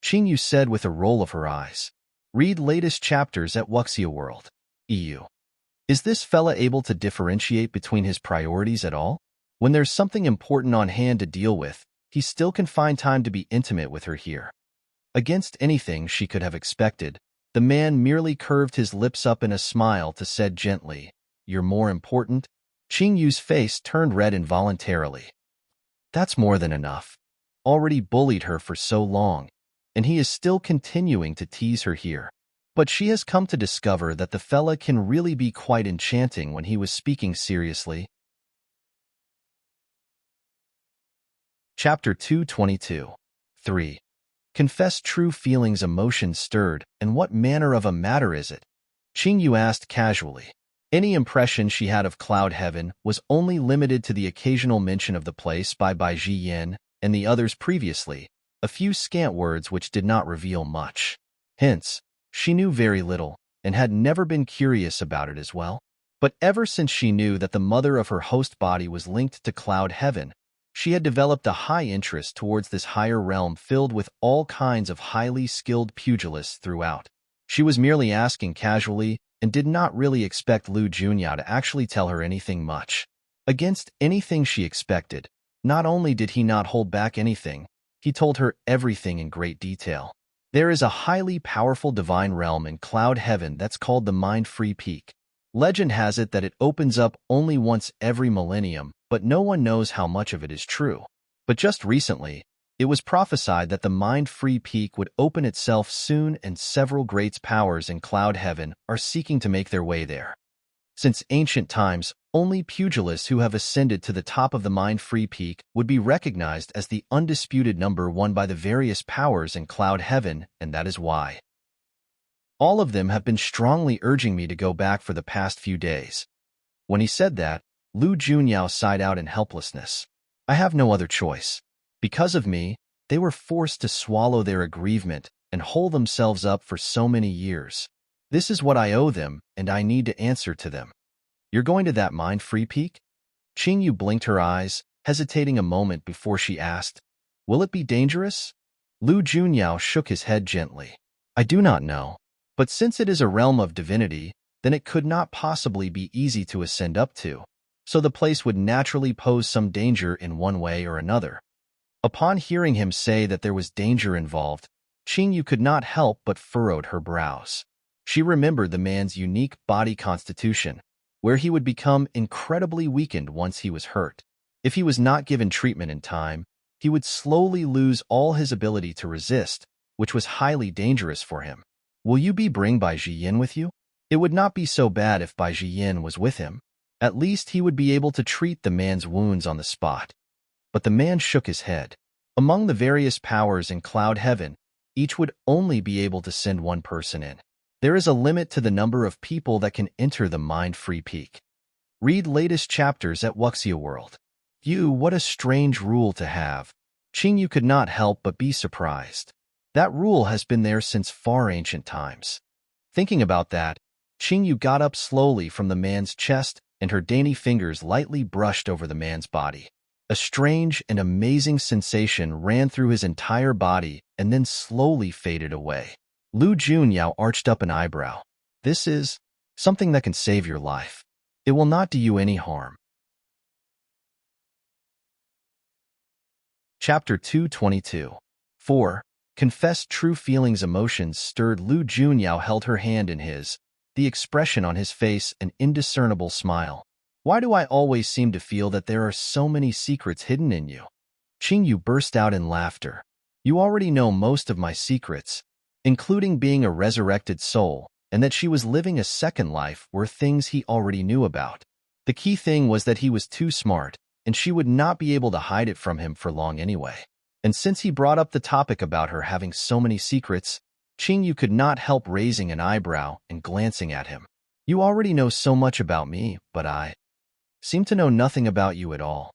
Speaker 1: Qingyu said with a roll of her eyes. Read latest chapters at Wuxia World. EU. Is this fella able to differentiate between his priorities at all? When there's something important on hand to deal with, he still can find time to be intimate with her here. Against anything she could have expected, the man merely curved his lips up in a smile to said gently, "You're more important?" Qingyu's face turned red involuntarily. That's more than enough. Already bullied her for so long, and he is still continuing to tease her here. But she has come to discover that the fella can really be quite enchanting when he was speaking seriously. Chapter 222. 3. Confess true feelings. Emotions stirred, and what manner of a matter is it? Qingyu asked casually. Any impression she had of Cloud Heaven was only limited to the occasional mention of the place by Bai Jiyan and the others previously, a few scant words which did not reveal much. Hence, she knew very little, and had never been curious about it as well. But ever since she knew that the mother of her host body was linked to Cloud Heaven, she had developed a high interest towards this higher realm filled with all kinds of highly skilled pugilists throughout. She was merely asking casually and did not really expect Lu Junyao to actually tell her anything much. Against anything she expected, not only did he not hold back anything, He told her everything in great detail. There is a highly powerful divine realm in cloud heaven that's called the Mind-Free Peak. Legend has it that it opens up only once every millennium, but no one knows how much of it is true. But just recently, it was prophesied that the Mind-Free Peak would open itself soon, and several great powers in cloud heaven are seeking to make their way there. Since ancient times, only pugilists who have ascended to the top of the Mind-Free Peak would be recognized as the undisputed number one by the various powers in cloud heaven, and that is why. All of them have been strongly urging me to go back for the past few days. When he said that, Lu Junyao sighed out in helplessness. I have no other choice. Because of me, they were forced to swallow their aggrievement and hold themselves up for so many years. This is what I owe them, and I need to answer to them. You're going to that Mind-Free Peak? Qingyu blinked her eyes, hesitating a moment before she asked, Will it be dangerous? Lu Junyao shook his head gently. I do not know. But since it is a realm of divinity, then it could not possibly be easy to ascend up to, so the place would naturally pose some danger in one way or another. Upon hearing him say that there was danger involved, Qingyu could not help but furrowed her brows. She remembered the man's unique body constitution, where he would become incredibly weakened once he was hurt. If he was not given treatment in time, he would slowly lose all his ability to resist, which was highly dangerous for him. Will you bring Bai Jiyin with you? It would not be so bad if Bai Jiyin was with him. At least he would be able to treat the man's wounds on the spot. But the man shook his head. Among the various powers in cloud heaven, each would only be able to send one person in. There is a limit to the number of people that can enter the Mind-Free Peak. Read latest chapters at Wuxia World. What a strange rule to have. Qingyu could not help but be surprised. That rule has been there since far ancient times. Thinking about that, Qingyu got up slowly from the man's chest, and her dainty fingers lightly brushed over the man's body. A strange and amazing sensation ran through his entire body and then slowly faded away. Lu Junyao arched up an eyebrow. This is something that can save your life. It will not do you any harm. Chapter 222. 4. Confessed true feelings. Emotions stirred. Lu Junyao held her hand in his, the expression on his face an indiscernible smile. Why do I always seem to feel that there are so many secrets hidden in you? Qingyu burst out in laughter. You already know most of my secrets, including being a resurrected soul, and that she was living a second life were things he already knew about. The key thing was that he was too smart, and she would not be able to hide it from him for long anyway. And since he brought up the topic about her having so many secrets, Qingyu could not help raising an eyebrow and glancing at him. You already know so much about me, but I seem to know nothing about you at all.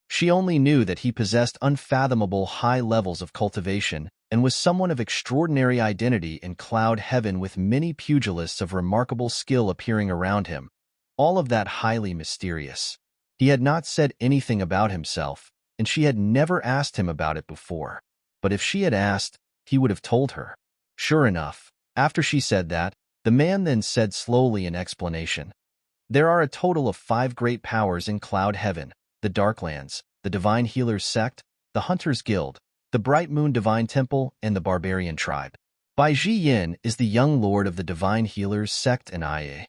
Speaker 1: She only knew that he possessed unfathomable high levels of cultivation and was someone of extraordinary identity in cloud heaven, with many pugilists of remarkable skill appearing around him, all of that highly mysterious. He had not said anything about himself, and she had never asked him about it before. But if she had asked, he would have told her. Sure enough, after she said that, the man then said slowly in explanation, There are a total of 5 great powers in cloud heaven: the Darklands, the Divine Healers Sect, the Hunters Guild, the Bright Moon Divine Temple, and the Barbarian Tribe. Bai Jiyin is the young lord of the Divine Healers Sect, and I.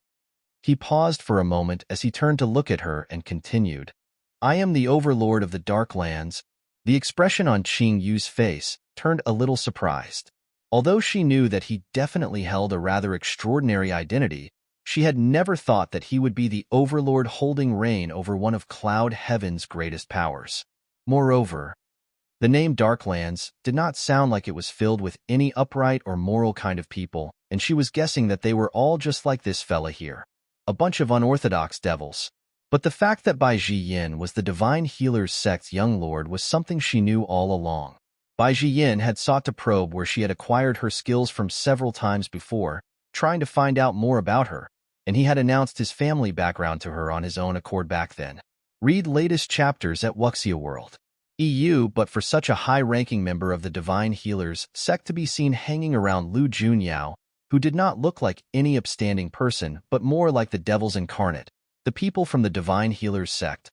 Speaker 1: He paused for a moment as he turned to look at her and continued, I am the overlord of the Darklands. The expression on Qingyu's face turned a little surprised. Although she knew that he definitely held a rather extraordinary identity, she had never thought that he would be the overlord holding reign over one of cloud heaven's greatest powers. Moreover, the name Darklands did not sound like it was filled with any upright or moral kind of people, and she was guessing that they were all just like this fella here, a bunch of unorthodox devils. But the fact that Bai Jiyin was the Divine Healers Sect's young lord was something she knew all along. Bai Jiyin had sought to probe where she had acquired her skills from several times before, trying to find out more about her, and he had announced his family background to her on his own accord back then. Read latest chapters at Wuxia World. But for such a high-ranking member of the Divine Healers Sect to be seen hanging around Lu Junyao, who did not look like any upstanding person but more like the devils incarnate, the people from the Divine Healers Sect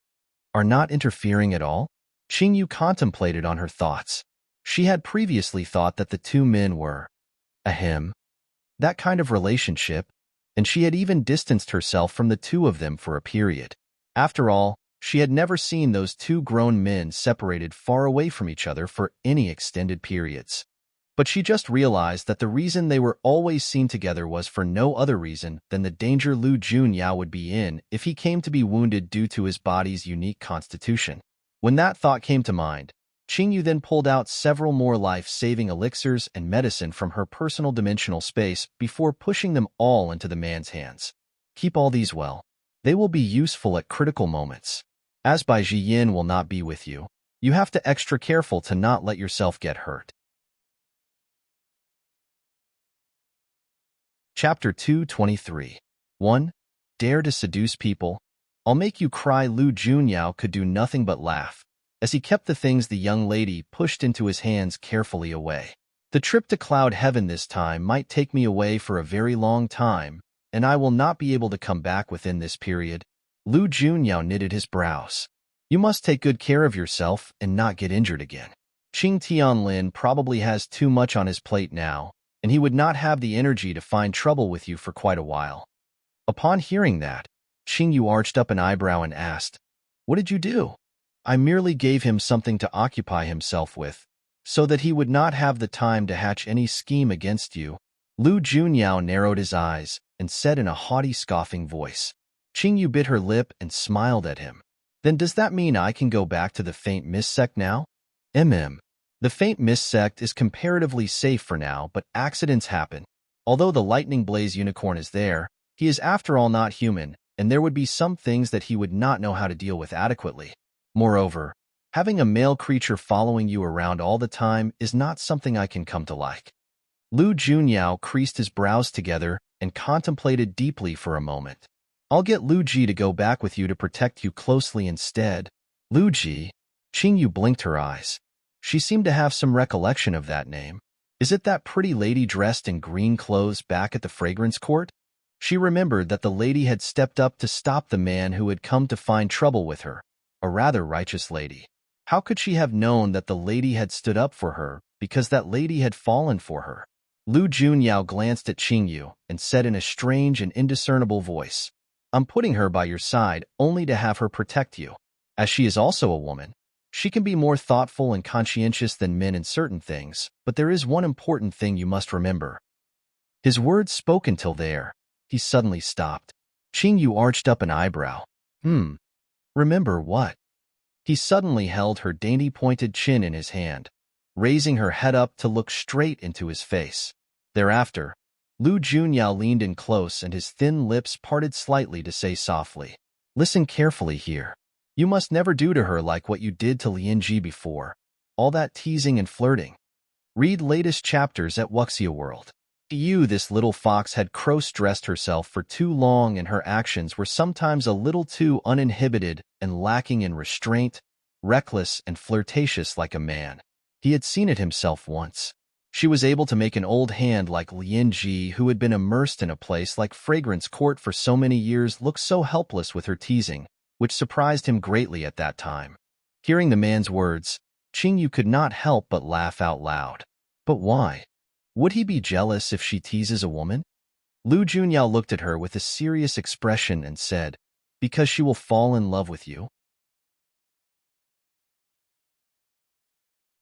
Speaker 1: are not interfering at all? Qingyu contemplated on her thoughts. She had previously thought that the two men were a him, that kind of relationship, and she had even distanced herself from the two of them for a period. After all, she had never seen those two grown men separated far away from each other for any extended periods. But she just realized that the reason they were always seen together was for no other reason than the danger Lu Junyao would be in if he came to be wounded due to his body's unique constitution. When that thought came to mind, Qingyu then pulled out several more life-saving elixirs and medicine from her personal dimensional space before pushing them all into the man's hands. Keep all these well. They will be useful at critical moments. As Bai Jiyin will not be with you, you have to extra careful to not let yourself get hurt. Chapter 223. 1. Dare to seduce people. I'll make you cry. Lu Junyao could do nothing but laugh, as he kept the things the young lady pushed into his hands carefully away. The trip to Cloud Heaven this time might take me away for a very long time, and I will not be able to come back within this period. Lu Junyao knitted his brows. You must take good care of yourself and not get injured again. Qing Tianlin probably has too much on his plate now, and he would not have the energy to find trouble with you for quite a while. Upon hearing that, Qingyu arched up an eyebrow and asked, What did you do? I merely gave him something to occupy himself with, so that he would not have the time to hatch any scheme against you. Lu Junyao narrowed his eyes and said in a haughty, scoffing voice. Qingyu bit her lip and smiled at him. Then does that mean I can go back to the Faint Mist sect now? The Faint Mist sect is comparatively safe for now, but accidents happen. Although the Lightning Blaze unicorn is there, he is after all not human, and there would be some things that he would not know how to deal with adequately. Moreover, having a male creature following you around all the time is not something I can come to like. Lu Junyao creased his brows together and contemplated deeply for a moment. I'll get Lu Ji to go back with you to protect you closely instead. Lu Ji? Qingyu blinked her eyes. She seemed to have some recollection of that name. Is it that pretty lady dressed in green clothes back at the fragrance court? She remembered that the lady had stepped up to stop the man who had come to find trouble with her, a rather righteous lady. How could she have known that the lady had stood up for her because that lady had fallen for her? Lu Junyao glanced at Qingyu and said in a strange and indiscernible voice, I'm putting her by your side only to have her protect you. As she is also a woman, she can be more thoughtful and conscientious than men in certain things, but there is one important thing you must remember. His words spoke until there. He suddenly stopped. Qingyu arched up an eyebrow. Remember what? He suddenly held her dainty pointed chin in his hand, raising her head up to look straight into his face. Thereafter, Lu Junyao leaned in close and his thin lips parted slightly to say softly, Listen carefully here. You must never do to her like what you did to Lianji before, all that teasing and flirting. Read latest chapters at Wuxia World. To you, this little fox had cross-dressed herself for too long and her actions were sometimes a little too uninhibited and lacking in restraint, reckless and flirtatious like a man. He had seen it himself once. She was able to make an old hand like Lianji, who had been immersed in a place like Fragrance Court for so many years, look so helpless with her teasing, which surprised him greatly at that time. Hearing the man's words, Qingyu could not help but laugh out loud. But why? Would he be jealous if she teases a woman? Lu Junyao looked at her with a serious expression and said, Because she will fall in love with you.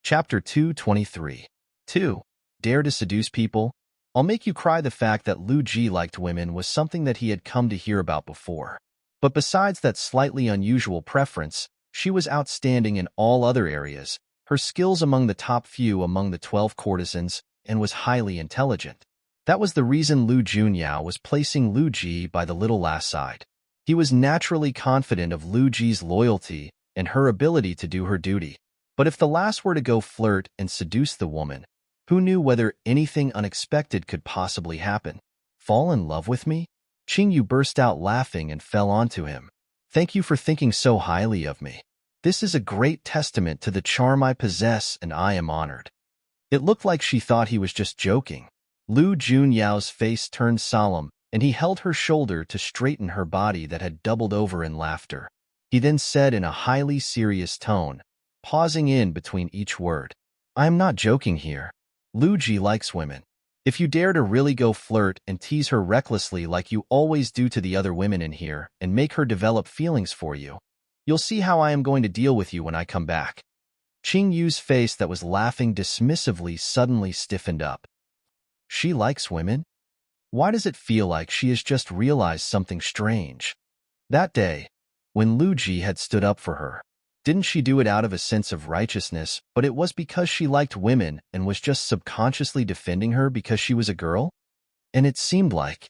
Speaker 1: Chapter 223. 2. Dare to seduce people. I'll make you cry. The fact that Lu Ji liked women was something that he had come to hear about before. But besides that slightly unusual preference, she was outstanding in all other areas, her skills among the top few among the 12 courtesans, and was highly intelligent. That was the reason Lu Junyao was placing Lu Ji by the little lass side. He was naturally confident of Lu Ji's loyalty and her ability to do her duty. But if the lass were to go flirt and seduce the woman, who knew whether anything unexpected could possibly happen? Fall in love with me? Qingyu burst out laughing and fell onto him. Thank you for thinking so highly of me. This is a great testament to the charm I possess, and I am honored. It looked like she thought he was just joking. Lu Junyao's face turned solemn, and he held her shoulder to straighten her body that had doubled over in laughter. He then said in a highly serious tone, pausing in between each word, I am not joking here. Lu Ji likes women. If you dare to really go flirt and tease her recklessly like you always do to the other women in here and make her develop feelings for you, you'll see how I am going to deal with you when I come back. Qing Yu's face that was laughing dismissively suddenly stiffened up. She likes women? Why does it feel like she has just realized something strange? That day, when Lu Ji had stood up for her, didn't she do it out of a sense of righteousness, but it was because she liked women and was just subconsciously defending her because she was a girl? And it seemed like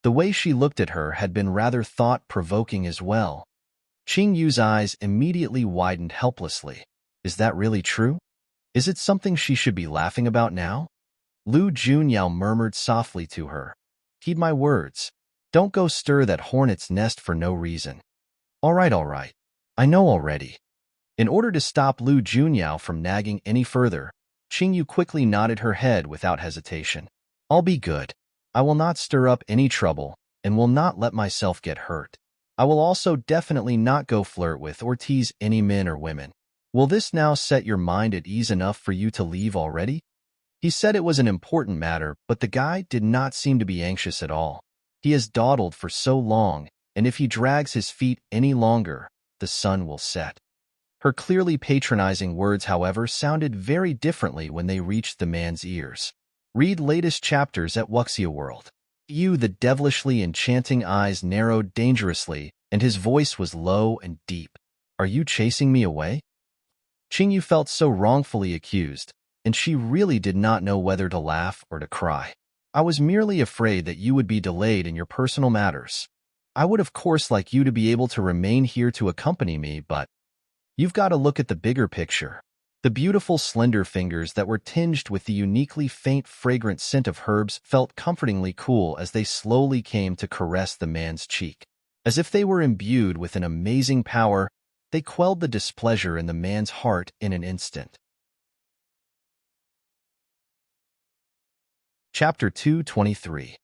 Speaker 1: the way she looked at her had been rather thought-provoking as well. Qing Yu's eyes immediately widened helplessly. Is that really true? Is it something she should be laughing about now? Lu Junyao murmured softly to her. Heed my words. Don't go stir that hornet's nest for no reason. All right. I know already. In order to stop Lu Junyao from nagging any further, Qing Yu quickly nodded her head without hesitation. I'll be good. I will not stir up any trouble and will not let myself get hurt. I will also definitely not go flirt with or tease any men or women. Will this now set your mind at ease enough for you to leave already? He said it was an important matter, but the guy did not seem to be anxious at all. He has dawdled for so long, and if he drags his feet any longer, the sun will set. Her clearly patronizing words, however, sounded very differently when they reached the man's ears. Read latest chapters at Wuxia World. The devilishly enchanting eyes narrowed dangerously, and his voice was low and deep. Are you chasing me away? Qing Yu felt so wrongfully accused, and she really did not know whether to laugh or to cry. I was merely afraid that you would be delayed in your personal matters. I would of course like you to be able to remain here to accompany me, but you've got to look at the bigger picture. The beautiful slender fingers that were tinged with the uniquely faint fragrant scent of herbs felt comfortingly cool as they slowly came to caress the man's cheek. As if they were imbued with an amazing power, they quelled the displeasure in the man's heart in an instant. Chapter 223.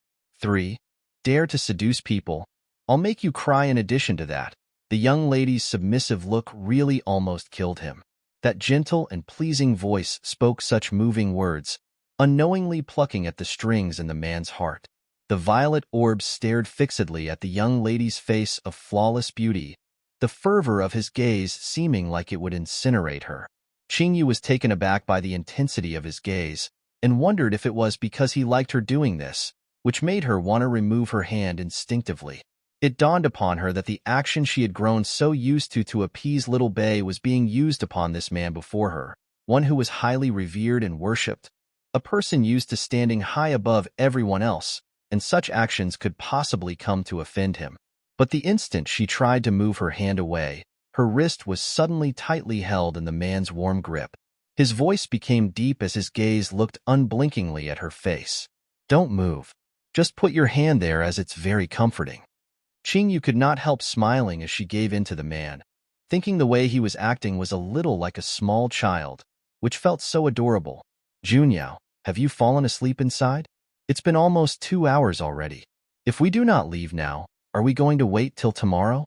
Speaker 1: 3. Dare to seduce people. I'll make you cry. In addition to that, the young lady's submissive look really almost killed him. That gentle and pleasing voice spoke such moving words, unknowingly plucking at the strings in the man's heart. The violet orbs stared fixedly at the young lady's face of flawless beauty, the fervor of his gaze seeming like it would incinerate her. Qing Yu was taken aback by the intensity of his gaze, and wondered if it was because he liked her doing this, which made her want to remove her hand instinctively. It dawned upon her that the action she had grown so used to appease little Bei was being used upon this man before her, one who was highly revered and worshipped, a person used to standing high above everyone else, and such actions could possibly come to offend him. But the instant she tried to move her hand away, her wrist was suddenly tightly held in the man's warm grip. His voice became deep as his gaze looked unblinkingly at her face. Don't move. Just put your hand there, as it's very comforting. Qing Yu could not help smiling as she gave in to the man, thinking the way he was acting was a little like a small child, which felt so adorable. Junyao, have you fallen asleep inside? It's been almost 2 hours already. If we do not leave now, are we going to wait till tomorrow?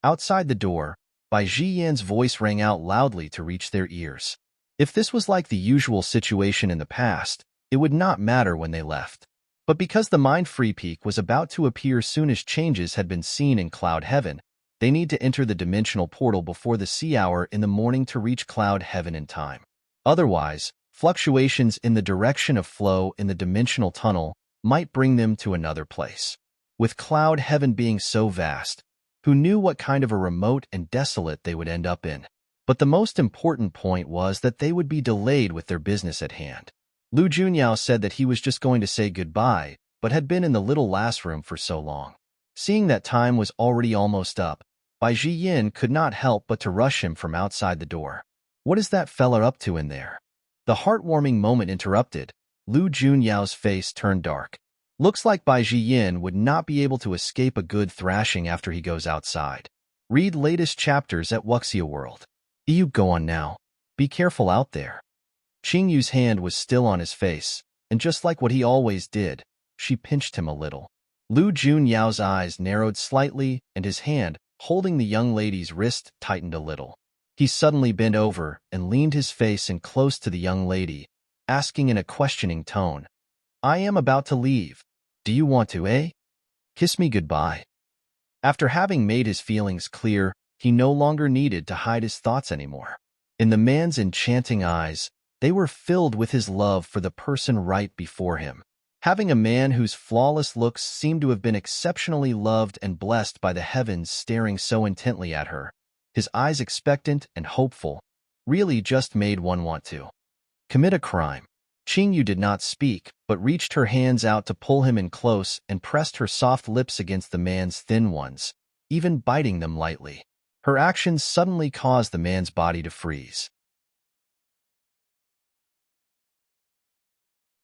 Speaker 1: Outside the door, Bai Ziyan's voice rang out loudly to reach their ears. If this was like the usual situation in the past, it would not matter when they left. But because the Mind-Free Peak was about to appear soon as changes had been seen in Cloud Heaven, they need to enter the dimensional portal before the sea hour in the morning to reach Cloud Heaven in time. Otherwise, fluctuations in the direction of flow in the dimensional tunnel might bring them to another place. With Cloud Heaven being so vast, who knew what kind of a remote and desolate they would end up in? But the most important point was that they would be delayed with their business at hand. Lu Junyao said that he was just going to say goodbye, but had been in the little last room for so long. Seeing that time was already almost up, Bai Ziyan could not help but to rush him from outside the door. What is that fella up to in there? The heartwarming moment interrupted. Lu Junyao's face turned dark. Looks like Bai Ziyan would not be able to escape a good thrashing after he goes outside. Read latest chapters at Wuxia World. You go on now. Be careful out there. Qing Yu's hand was still on his face, and just like what he always did, she pinched him a little. Lu Junyao's eyes narrowed slightly, and his hand, holding the young lady's wrist, tightened a little. He suddenly bent over and leaned his face in close to the young lady, asking in a questioning tone, "I am about to leave. Do you want to, eh? Kiss me goodbye." After having made his feelings clear, he no longer needed to hide his thoughts anymore. In the man's enchanting eyes, they were filled with his love for the person right before him. Having a man whose flawless looks seemed to have been exceptionally loved and blessed by the heavens staring so intently at her, his eyes expectant and hopeful, really just made one want to commit a crime. Qingyu did not speak, but reached her hands out to pull him in close and pressed her soft lips against the man's thin ones, even biting them lightly. Her actions suddenly caused the man's body to freeze.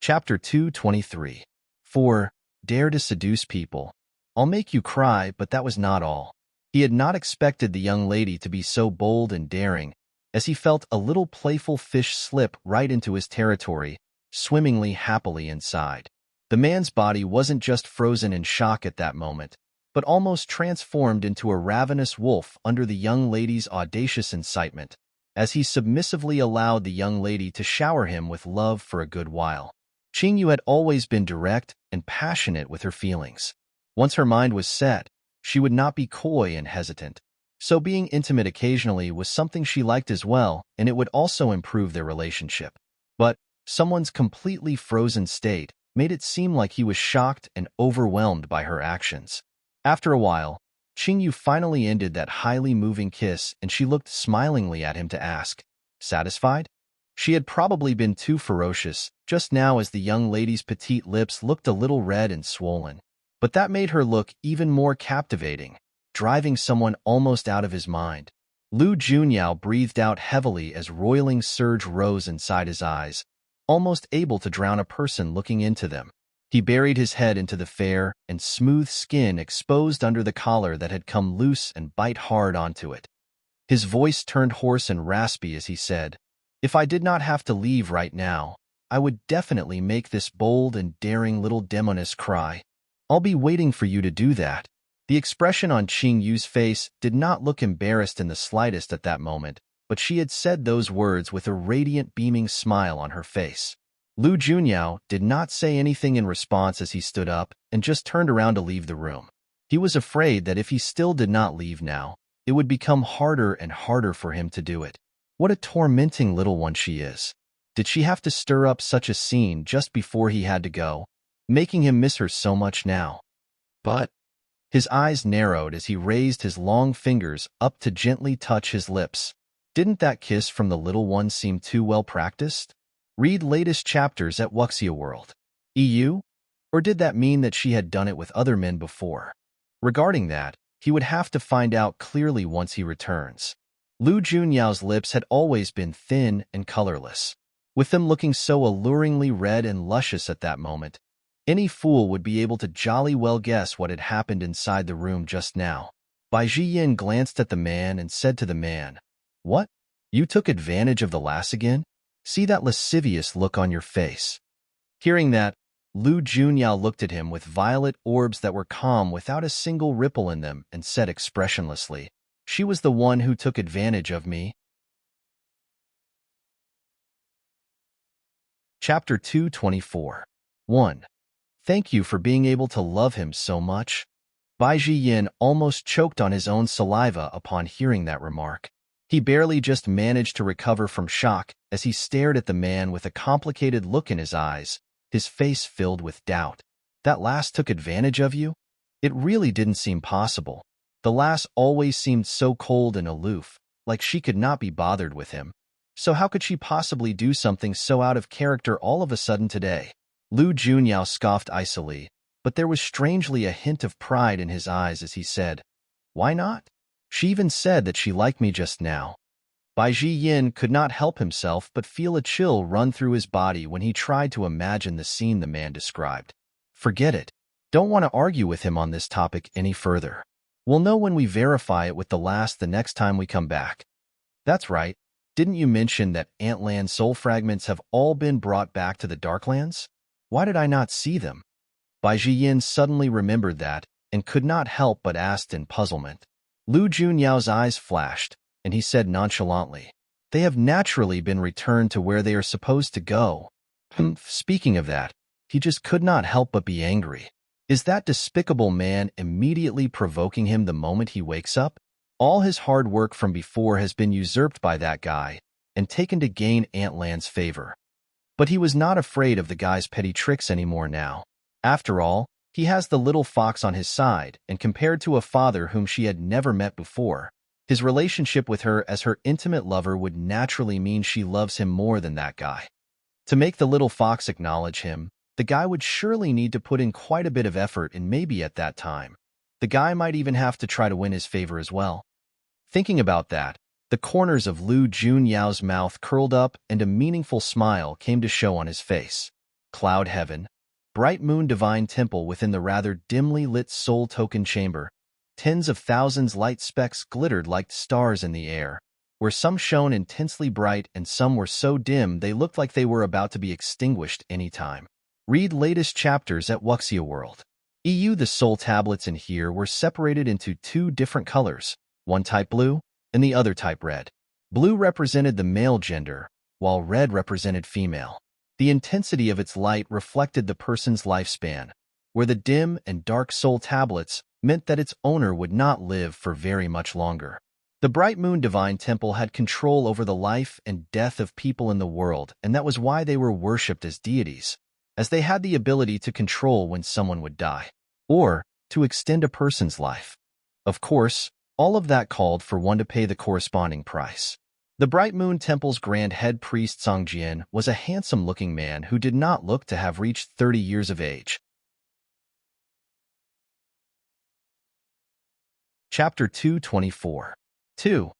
Speaker 1: Chapter 223. 4. Dare to seduce people. I'll make you cry, but that was not all. He had not expected the young lady to be so bold and daring, as he felt a little playful fish slip right into his territory, swimmingly happily inside. The man's body wasn't just frozen in shock at that moment, but almost transformed into a ravenous wolf under the young lady's audacious incitement, as he submissively allowed the young lady to shower him with love for a good while. Qingyu had always been direct and passionate with her feelings. Once her mind was set, she would not be coy and hesitant. So being intimate occasionally was something she liked as well, and it would also improve their relationship. But someone's completely frozen state made it seem like he was shocked and overwhelmed by her actions. After a while, Qingyu finally ended that highly moving kiss, and she looked smilingly at him to ask, "Satisfied?" She had probably been too ferocious just now, as the young lady's petite lips looked a little red and swollen. But that made her look even more captivating, driving someone almost out of his mind. Lu Junyao breathed out heavily as roiling surge rose inside his eyes, almost able to drown a person looking into them. He buried his head into the fair and smooth skin exposed under the collar that had come loose and bite hard onto it. His voice turned hoarse and raspy as he said, "If I did not have to leave right now, I would definitely make this bold and daring little demoness cry. I'll be waiting for you to do that." The expression on Qingyu's face did not look embarrassed in the slightest at that moment, but she had said those words with a radiant beaming smile on her face. Lu Junyao did not say anything in response as he stood up and just turned around to leave the room. He was afraid that if he still did not leave now, it would become harder and harder for him to do it. What a tormenting little one she is. Did she have to stir up such a scene just before he had to go, making him miss her so much now? But his eyes narrowed as he raised his long fingers up to gently touch his lips. Didn't that kiss from the little one seem too well practiced? Read latest chapters at Wuxia World. EU? Or did that mean that she had done it with other men before? Regarding that, he would have to find out clearly once he returns. Lu Junyao's lips had always been thin and colorless. With them looking so alluringly red and luscious at that moment, any fool would be able to jolly well guess what had happened inside the room just now. Bai Jiyin glanced at the man and said to the man, "What? You took advantage of the lass again? See that lascivious look on your face." Hearing that, Lu Junyao looked at him with violet orbs that were calm without a single ripple in them and said expressionlessly, "She was the one who took advantage of me." Chapter 224. 1. Thank you for being able to love him so much. Bai Jiyin almost choked on his own saliva upon hearing that remark. He barely just managed to recover from shock as he stared at the man with a complicated look in his eyes, his face filled with doubt. That lass took advantage of you? It really didn't seem possible. The lass always seemed so cold and aloof, like she could not be bothered with him. So how could she possibly do something so out of character all of a sudden today? Lu Junyao scoffed icily, but there was strangely a hint of pride in his eyes as he said, "Why not? She even said that she liked me just now." Bai Jiyin could not help himself but feel a chill run through his body when he tried to imagine the scene the man described. Forget it. Don't want to argue with him on this topic any further. We'll know when we verify it with the lass the next time we come back. That's right. Didn't you mention that Antland soul fragments have all been brought back to the Darklands? Why did I not see them? Bai Jiyin suddenly remembered that and could not help but ask in puzzlement. Lu Junyao's eyes flashed, and he said nonchalantly, "They have naturally been returned to where they are supposed to go." Speaking of that, he just could not help but be angry. Is that despicable man immediately provoking him the moment he wakes up? All his hard work from before has been usurped by that guy and taken to gain Antland's favor. But he was not afraid of the guy's petty tricks anymore now. After all, he has the little fox on his side, and compared to a father whom she had never met before, his relationship with her as her intimate lover would naturally mean she loves him more than that guy. To make the little fox acknowledge him, the guy would surely need to put in quite a bit of effort, and maybe at that time, the guy might even have to try to win his favor as well. Thinking about that, the corners of Lu Junyao's mouth curled up and a meaningful smile came to show on his face. Cloud Heaven, Bright Moon Divine Temple within the rather dimly lit Soul Token Chamber. Tens of thousands light specks glittered like stars in the air, where some shone intensely bright and some were so dim they looked like they were about to be extinguished any time. Read latest chapters at Wuxia World. The soul tablets in here were separated into two different colors, one type blue and the other type red. Blue represented the male gender, while red represented female. The intensity of its light reflected the person's lifespan, where the dim and dark soul tablets meant that its owner would not live for very much longer. The Bright Moon Divine Temple had control over the life and death of people in the world, and that was why they were worshipped as deities, as they had the ability to control when someone would die, or to extend a person's life. Of course, all of that called for one to pay the corresponding price. The Bright Moon Temple's grand head priest Songjian was a handsome-looking man who did not look to have reached 30 years of age. Chapter 224. 2.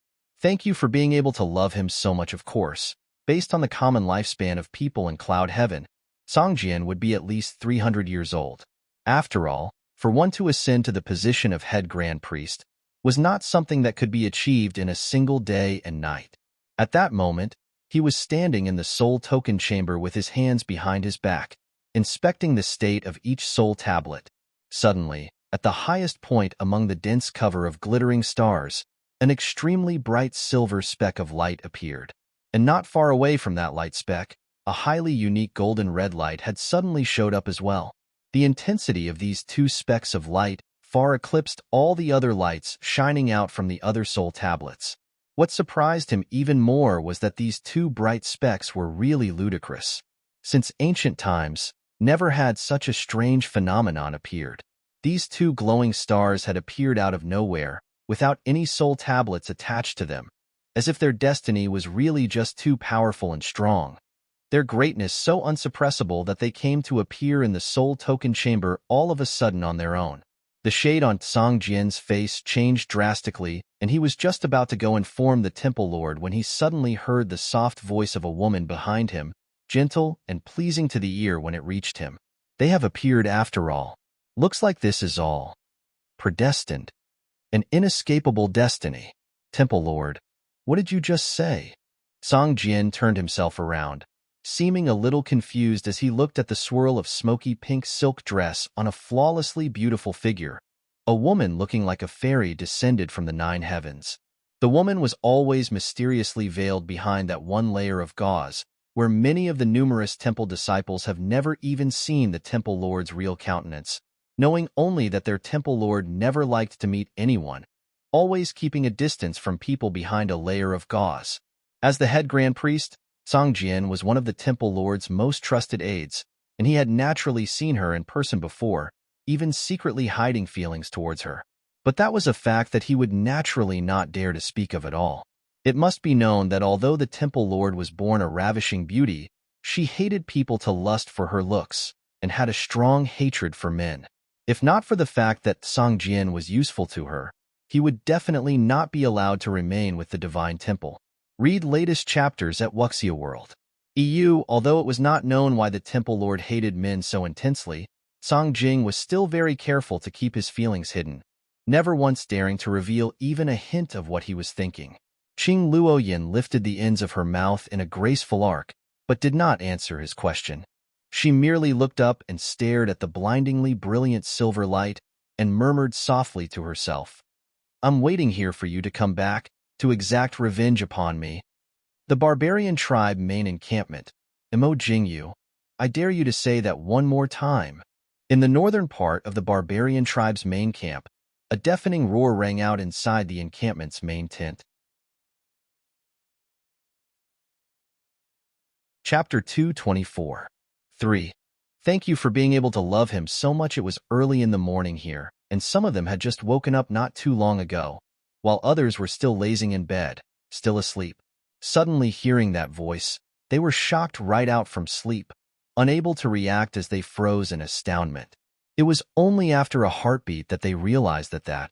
Speaker 1: Thank you for being able to love him so much. Of course, based on the common lifespan of people in Cloud Heaven, Songjian would be at least 300 years old. After all, for one to ascend to the position of head grand priest was not something that could be achieved in a single day and night. At that moment, he was standing in the soul token chamber with his hands behind his back, inspecting the state of each soul tablet. Suddenly, at the highest point among the dense cover of glittering stars, an extremely bright silver speck of light appeared. And not far away from that light speck, a highly unique golden red light had suddenly showed up as well. The intensity of these two specks of light far eclipsed all the other lights shining out from the other soul tablets. What surprised him even more was that these two bright specks were really ludicrous. Since ancient times, never had such a strange phenomenon appeared. These two glowing stars had appeared out of nowhere, without any soul tablets attached to them, as if their destiny was really just too powerful and strong. Their greatness so unsuppressible that they came to appear in the soul token chamber all of a sudden on their own. The shade on Songjian's face changed drastically, and he was just about to go inform the temple lord when he suddenly heard the soft voice of a woman behind him, gentle and pleasing to the ear when it reached him. They have appeared after all. Looks like this is all predestined. An inescapable destiny. Temple Lord, what did you just say? Songjian turned himself around, seeming a little confused as he looked at the swirl of smoky pink silk dress on a flawlessly beautiful figure. A woman looking like a fairy descended from the 9 heavens. The woman was always mysteriously veiled behind that one layer of gauze, where many of the numerous temple disciples have never even seen the temple lord's real countenance, knowing only that their temple lord never liked to meet anyone, always keeping a distance from people behind a layer of gauze. As the head grand priest, Songjian was one of the temple lord's most trusted aides, and he had naturally seen her in person before, even secretly hiding feelings towards her. But that was a fact that he would naturally not dare to speak of at all. It must be known that although the temple lord was born a ravishing beauty, she hated people to lust for her looks, and had a strong hatred for men. If not for the fact that Songjian was useful to her, he would definitely not be allowed to remain with the Divine Temple. Read latest chapters at Wuxia World. Although it was not known why the Temple Lord hated men so intensely, Songjing was still very careful to keep his feelings hidden, never once daring to reveal even a hint of what he was thinking. Qing Luoyin lifted the ends of her mouth in a graceful arc, but did not answer his question. She merely looked up and stared at the blindingly brilliant silver light and murmured softly to herself, "I'm waiting here for you to come back, to exact revenge upon me. The barbarian tribe main encampment. Emo Jingyu, I dare you to say that one more time. In the northern part of the barbarian tribe's main camp, a deafening roar rang out inside the encampment's main tent. Chapter 224. 3. Thank you for being able to love him so much. It was early in the morning here, and some of them had just woken up not too long ago, while others were still lazing in bed, still asleep. Suddenly hearing that voice, they were shocked right out from sleep, unable to react as they froze in astoundment. It was only after a heartbeat that they realized that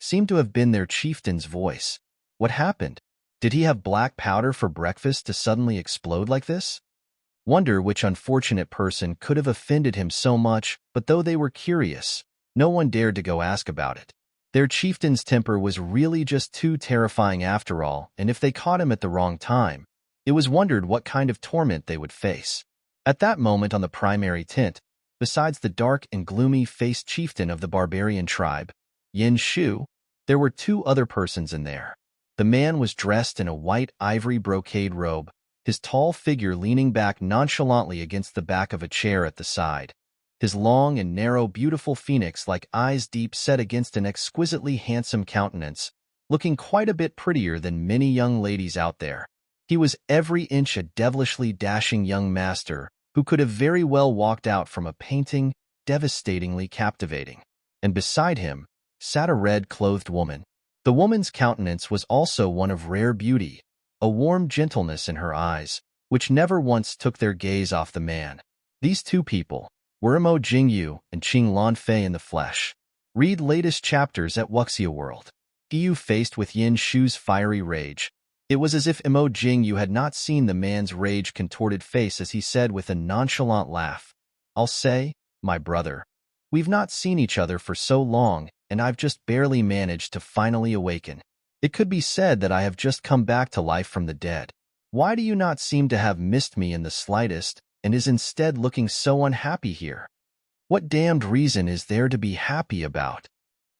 Speaker 1: seemed to have been their chieftain's voice. What happened? Did he have black powder for breakfast to suddenly explode like this? Wonder which unfortunate person could have offended him so much, but though they were curious, no one dared to go ask about it. Their chieftain's temper was really just too terrifying after all, and if they caught him at the wrong time, it was wondered what kind of torment they would face. At that moment on the primary tent, besides the dark and gloomy-faced chieftain of the barbarian tribe, Yin Shu, there were two other persons in there. The man was dressed in a white ivory brocade robe, his tall figure leaning back nonchalantly against the back of a chair at the side, his long and narrow beautiful phoenix-like eyes deep set against an exquisitely handsome countenance, looking quite a bit prettier than many young ladies out there. He was every inch a devilishly dashing young master who could have very well walked out from a painting, devastatingly captivating. And beside him sat a red-clothed woman. The woman's countenance was also one of rare beauty, a warm gentleness in her eyes, which never once took their gaze off the man. These two people were Emo Jingyu and Qing Lanfei in the flesh. Read latest chapters at Wuxia World. EU faced with Yin Shu's fiery rage. It was as if Emo Jingyu had not seen the man's rage-contorted face as he said with a nonchalant laugh, "I'll say, my brother, we've not seen each other for so long, and I've just barely managed to finally awaken. It could be said that I have just come back to life from the dead. Why do you not seem to have missed me in the slightest, and is instead looking so unhappy here? What damned reason is there to be happy about?"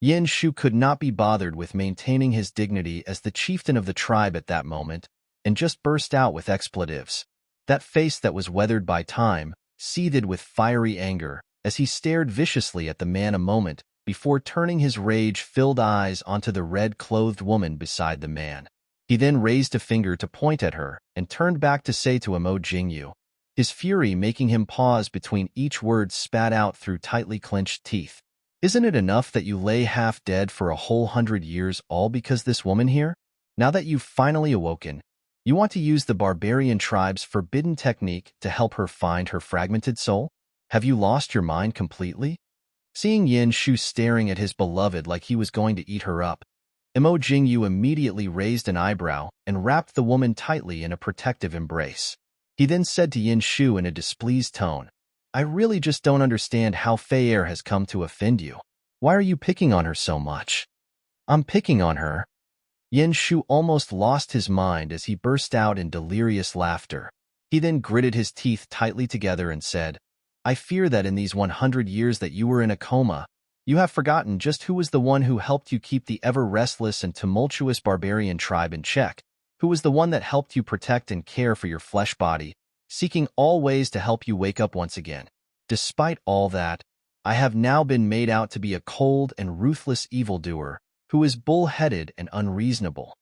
Speaker 1: Yin Shu could not be bothered with maintaining his dignity as the chieftain of the tribe at that moment, and just burst out with expletives. That face that was weathered by time seethed with fiery anger as he stared viciously at the man a moment before turning his rage-filled eyes onto the red-clothed woman beside the man. He then raised a finger to point at her and turned back to say to Emo Jingyu, his fury making him pause between each word spat out through tightly clenched teeth, "Isn't it enough that you lay half dead for a whole 100 years all because this woman here? Now that you've finally awoken, you want to use the barbarian tribe's forbidden technique to help her find her fragmented soul? Have you lost your mind completely?" Seeing Yin Shu staring at his beloved like he was going to eat her up, Emo Jingyu immediately raised an eyebrow and wrapped the woman tightly in a protective embrace. He then said to Yin Shu in a displeased tone, "I really just don't understand how Fei Er has come to offend you. Why are you picking on her so much?" "I'm picking on her?" Yin Shu almost lost his mind as he burst out in delirious laughter. He then gritted his teeth tightly together and said, "I fear that in these 100 years that you were in a coma, you have forgotten just who was the one who helped you keep the ever-restless and tumultuous barbarian tribe in check, who was the one that helped you protect and care for your flesh body, seeking all ways to help you wake up once again. Despite all that, I have now been made out to be a cold and ruthless evildoer who is bull-headed and unreasonable."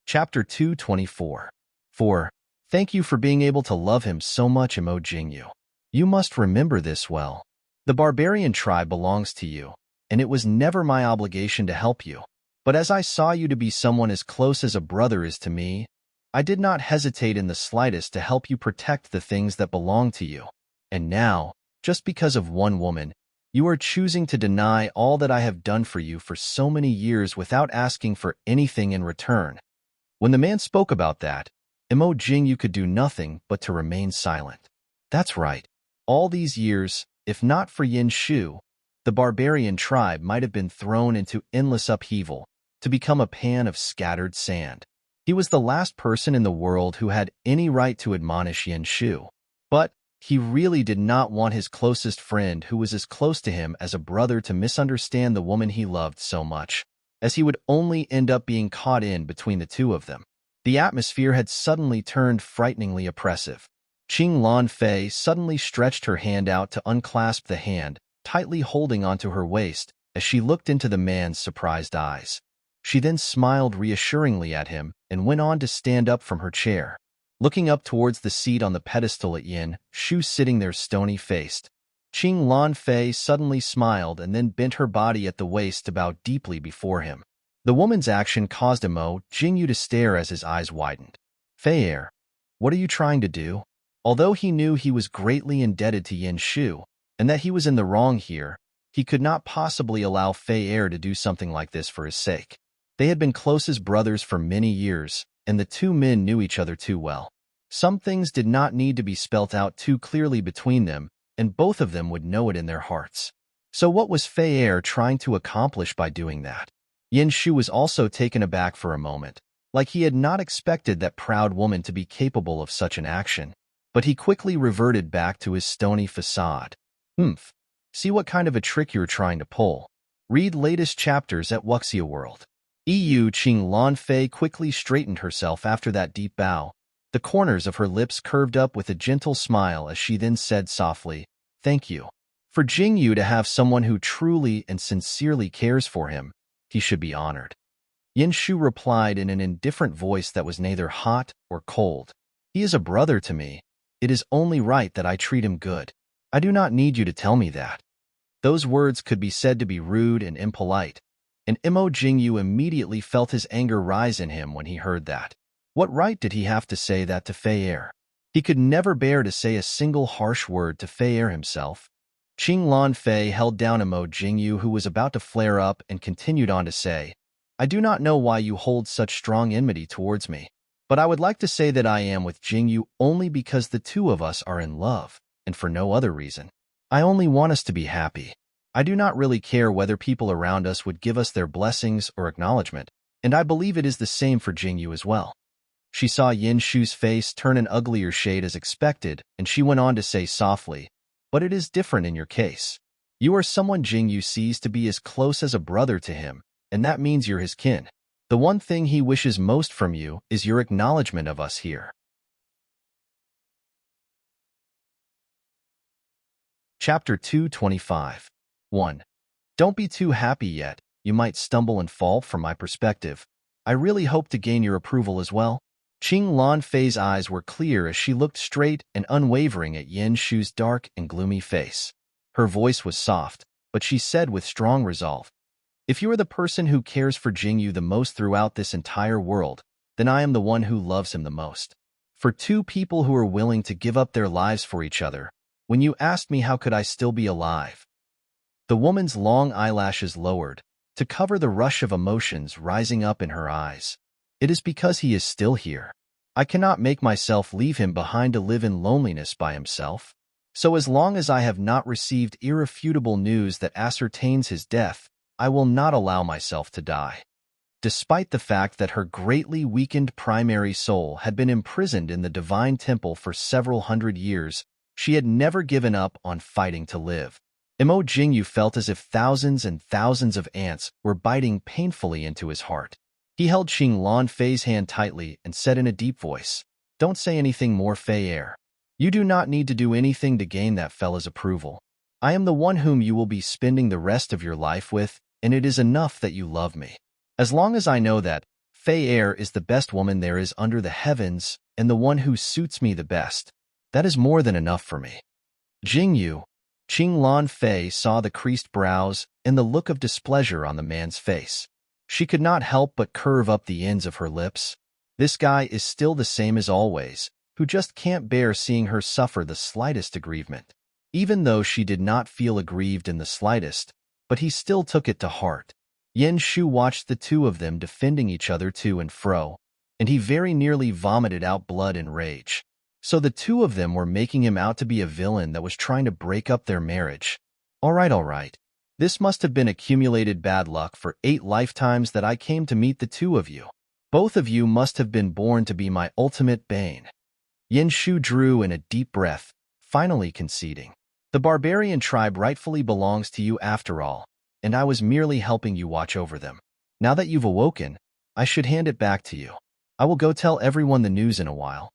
Speaker 1: Chapter 224. 4. Thank you for being able to love him so much, Emo Jingyu. You must remember this well. The barbarian tribe belongs to you, and it was never my obligation to help you. But as I saw you to be someone as close as a brother is to me, I did not hesitate in the slightest to help you protect the things that belong to you. And now, just because of one woman, you are choosing to deny all that I have done for you for so many years without asking for anything in return. When the man spoke about that, Emo Jingyu could do nothing but to remain silent. That's right. All these years, if not for Yin Shu, the barbarian tribe might have been thrown into endless upheaval, to become a pan of scattered sand. He was the last person in the world who had any right to admonish Yin Shu. But, He really did not want his closest friend, who was as close to him as a brother, to misunderstand the woman he loved so much, as he would only end up being caught in between the two of them. The atmosphere had suddenly turned frighteningly oppressive. Qing Lan Fei suddenly stretched her hand out to unclasp the hand, tightly holding onto her waist, as she looked into the man's surprised eyes. She then smiled reassuringly at him and went on to stand up from her chair. Looking up towards the seat on the pedestal at Yin Shu sitting there stony-faced, Qing Lan Fei suddenly smiled and then bent her body at the waist to bow deeply before him. The woman's action caused Mo Jingyu to stare as his eyes widened. "Fei, what are you trying to do?" Although he knew he was greatly indebted to Yin Shu, and that he was in the wrong here, he could not possibly allow Fei to do something like this for his sake. They had been close as brothers for many years, and the two men knew each other too well. Some things did not need to be spelt out too clearly between them, and both of them would know it in their hearts. So what was Fei trying to accomplish by doing that? Yin Shu was also taken aback for a moment, like he had not expected that proud woman to be capable of such an action. But he quickly reverted back to his stony facade. See what kind of a trick you're trying to pull. Read latest chapters at Wuxia World. Qing Lan Fei quickly straightened herself after that deep bow. The corners of her lips curved up with a gentle smile as she then said softly, "Thank you." For Jingyu to have someone who truly and sincerely cares for him, he should be honored. Yin Shu replied in an indifferent voice that was neither hot or cold. "He is a brother to me. It is only right that I treat him good. I do not need you to tell me that." Those words could be said to be rude and impolite, and Mo Jingyu immediately felt his anger rise in him when he heard that. What right did he have to say that to Fei? He could never bear to say a single harsh word to Fei himself. Qing Lan Fei held down Mo Jingyu, who was about to flare up, and continued on to say, "I do not know why you hold such strong enmity towards me, but I would like to say that I am with Jingyu only because the two of us are in love, and for no other reason. I only want us to be happy. I do not really care whether people around us would give us their blessings or acknowledgement, and I believe it is the same for Jingyu as well." She saw Yin Shu's face turn an uglier shade as expected, and she went on to say softly, "But it is different in your case. You are someone Jingyu sees to be as close as a brother to him, and that means you're his kin. The one thing he wishes most from you is your acknowledgement of us here." Chapter 225. 1. Don't be too happy yet. You might stumble and fall from my perspective. I really hope to gain your approval as well. Qing Lan Fei's eyes were clear as she looked straight and unwavering at Yin Shu's dark and gloomy face. Her voice was soft, but she said with strong resolve, "If you are the person who cares for Jingyu the most throughout this entire world, then I am the one who loves him the most. For two people who are willing to give up their lives for each other, when you asked me how could I still be alive?" The woman's long eyelashes lowered, to cover the rush of emotions rising up in her eyes. "It is because he is still here. I cannot make myself leave him behind to live in loneliness by himself. So as long as I have not received irrefutable news that ascertains his death, I will not allow myself to die." Despite the fact that her greatly weakened primary soul had been imprisoned in the divine temple for several hundred years, she had never given up on fighting to live. Mo Jingyu felt as if thousands and thousands of ants were biting painfully into his heart. He held Qing Lan Fei's hand tightly and said in a deep voice, "Don't say anything more, Fei. You do not need to do anything to gain that fella's approval. I am the one whom you will be spending the rest of your life with, and it is enough that you love me. As long as I know that Fei is the best woman there is under the heavens and the one who suits me the best, that is more than enough for me." Jingyu. Qing Lan Fei saw the creased brows and the look of displeasure on the man's face. She could not help but curve up the ends of her lips. This guy is still the same as always, who just can't bear seeing her suffer the slightest aggrievement. Even though she did not feel aggrieved in the slightest, but he still took it to heart. Yin Shu watched the two of them defending each other to and fro, and he very nearly vomited out blood and rage. So the two of them were making him out to be a villain that was trying to break up their marriage. All right. This must have been accumulated bad luck for 8 lifetimes that I came to meet the two of you. Both of you must have been born to be my ultimate bane. Yin Shu drew in a deep breath, finally conceding. The barbarian tribe rightfully belongs to you after all, and I was merely helping you watch over them. Now that you've awoken, I should hand it back to you. I will go tell everyone the news in a while.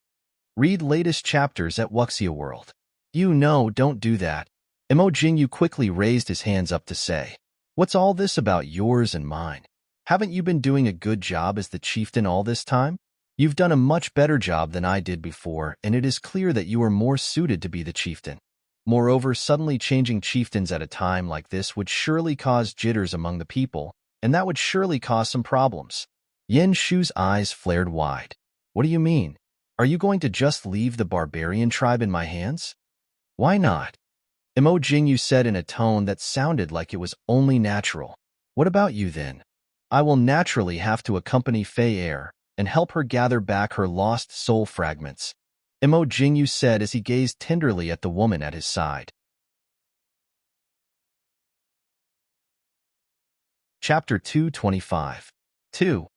Speaker 1: Read latest chapters at Wuxia World. You know, don't do that. Emo Jingyu quickly raised his hands up to say, "What's all this about yours and mine? Haven't you been doing a good job as the chieftain all this time? You've done a much better job than I did before, and it is clear that you are more suited to be the chieftain. Moreover, suddenly changing chieftains at a time like this would surely cause jitters among the people, and that would surely cause some problems." Yin Shu's eyes flared wide. "What do you mean? Are you going to just leave the barbarian tribe in my hands?" "Why not?" Emo Jingyu said in a tone that sounded like it was only natural. "What about you then?" "I will naturally have to accompany Fei Air and help her gather back her lost soul fragments," Emo Jingyu said as he gazed tenderly at the woman at his side. Chapter 225. 2.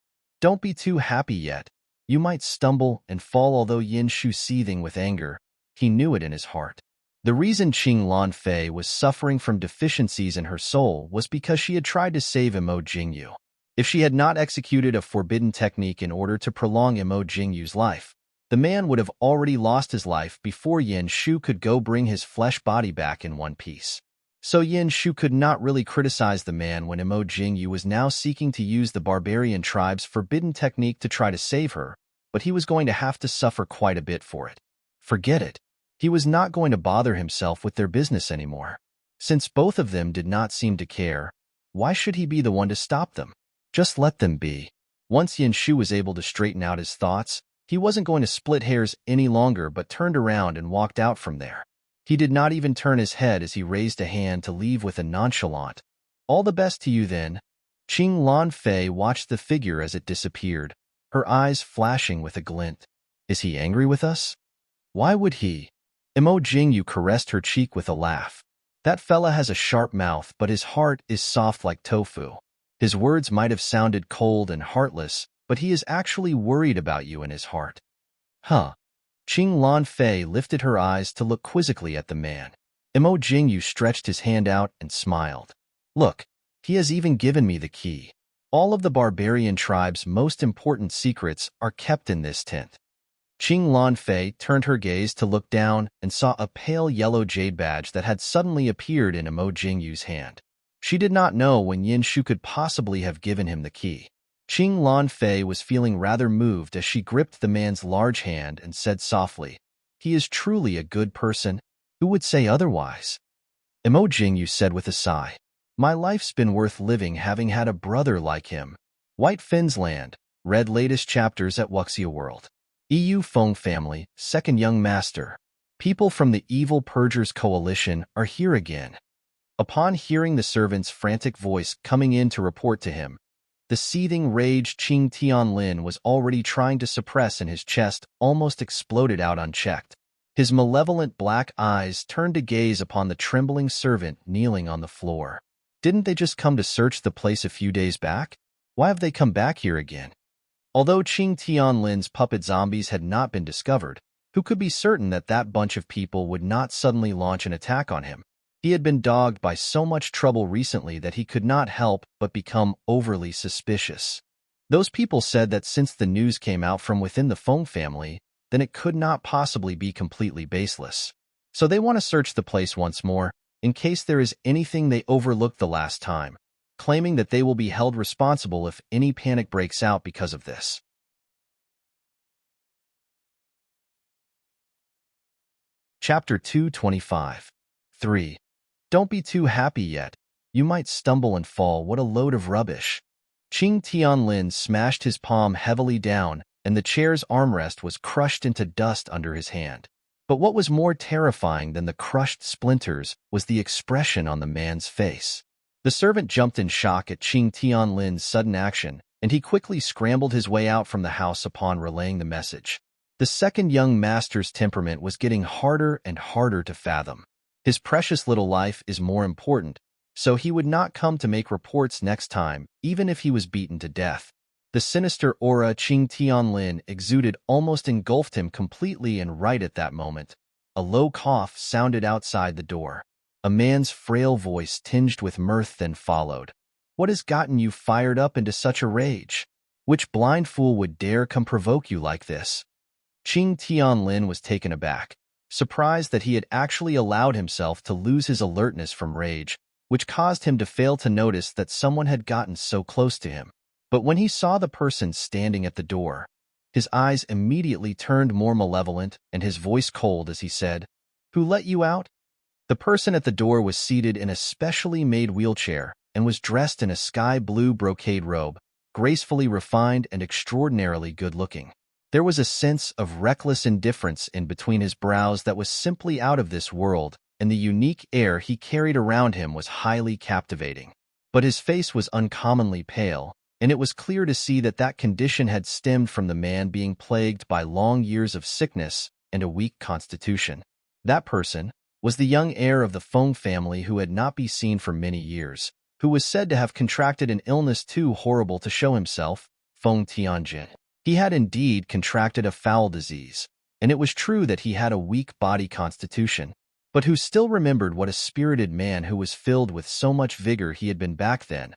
Speaker 1: Don't be too happy yet. You might stumble and fall. Although Yin Shu seething with anger, he knew it in his heart. The reason Qing Lan Fei was suffering from deficiencies in her soul was because she had tried to save Emo Jingyu. If she had not executed a forbidden technique in order to prolong Emo Jingyu's life, the man would have already lost his life before Yin Shu could go bring his flesh body back in one piece. So Yin Shu could not really criticize the man when Emo Jingyu was now seeking to use the barbarian tribe's forbidden technique to try to save her, but he was going to have to suffer quite a bit for it. Forget it. He was not going to bother himself with their business anymore. Since both of them did not seem to care, why should he be the one to stop them? Just let them be. Once Yin Shu was able to straighten out his thoughts, he wasn't going to split hairs any longer but turned around and walked out from there. He did not even turn his head as he raised a hand to leave with a nonchalant, "All the best to you then." Qing Lan Fei watched the figure as it disappeared, her eyes flashing with a glint. "Is he angry with us?" "Why would he?" Emo Jingyu caressed her cheek with a laugh. "That fella has a sharp mouth, but his heart is soft like tofu. His words might have sounded cold and heartless, but he is actually worried about you in his heart." "Huh?" Qing Lan Fei lifted her eyes to look quizzically at the man. Emo Jingyu stretched his hand out and smiled. "Look, he has even given me the key. All of the barbarian tribe's most important secrets are kept in this tent." Qing Lan Fei turned her gaze to look down and saw a pale yellow jade badge that had suddenly appeared in Emo Jingyu's hand. She did not know when Yin Shu could possibly have given him the key. Qing Lan Fei was feeling rather moved as she gripped the man's large hand and said softly, "He is truly a good person. Who would say otherwise?" Emo Jingyu said with a sigh, "My life's been worth living having had a brother like him." White Fin's Land. Read latest chapters at Wuxia World. EU Feng family, second young master. People from the Evil Purgers Coalition are here again. Upon hearing the servant's frantic voice coming in to report to him, the seething rage Qing Tianlin was already trying to suppress in his chest almost exploded out unchecked. His malevolent black eyes turned to gaze upon the trembling servant kneeling on the floor. Didn't they just come to search the place a few days back? Why have they come back here again? Although Qing Tianlin's puppet zombies had not been discovered, who could be certain that that bunch of people would not suddenly launch an attack on him? He had been dogged by so much trouble recently that he could not help but become overly suspicious. Those people said that since the news came out from within the Feng family, then it could not possibly be completely baseless. So they want to search the place once more, in case there is anything they overlooked the last time, claiming that they will be held responsible if any panic breaks out because of this. Chapter 225. 3. Don't be too happy yet. You might stumble and fall. What a load of rubbish. Qing Tianlin smashed his palm heavily down, and the chair's armrest was crushed into dust under his hand. But what was more terrifying than the crushed splinters was the expression on the man's face. The servant jumped in shock at Qing Tianlin's sudden action, and he quickly scrambled his way out from the house upon relaying the message. The second young master's temperament was getting harder and harder to fathom. His precious little life is more important, so he would not come to make reports next time, even if he was beaten to death. The sinister aura Qing Tianlin exuded almost engulfed him completely, and right at that moment, a low cough sounded outside the door. A man's frail voice tinged with mirth then followed. "What has gotten you fired up into such a rage? Which blind fool would dare come provoke you like this?" Qing Tianlin was taken aback, surprised that he had actually allowed himself to lose his alertness from rage, which caused him to fail to notice that someone had gotten so close to him. But when he saw the person standing at the door, his eyes immediately turned more malevolent and his voice cold as he said, "Who let you out?" The person at the door was seated in a specially made wheelchair and was dressed in a sky-blue brocade robe, gracefully refined and extraordinarily good-looking. There was a sense of reckless indifference in between his brows that was simply out of this world, and the unique air he carried around him was highly captivating. But his face was uncommonly pale, and it was clear to see that that condition had stemmed from the man being plagued by long years of sickness and a weak constitution. That person was the young heir of the Feng family who had not been seen for many years, who was said to have contracted an illness too horrible to show himself, Feng Tianjin. He had indeed contracted a foul disease, and it was true that he had a weak body constitution, but who still remembered what a spirited man who was filled with so much vigor he had been back then,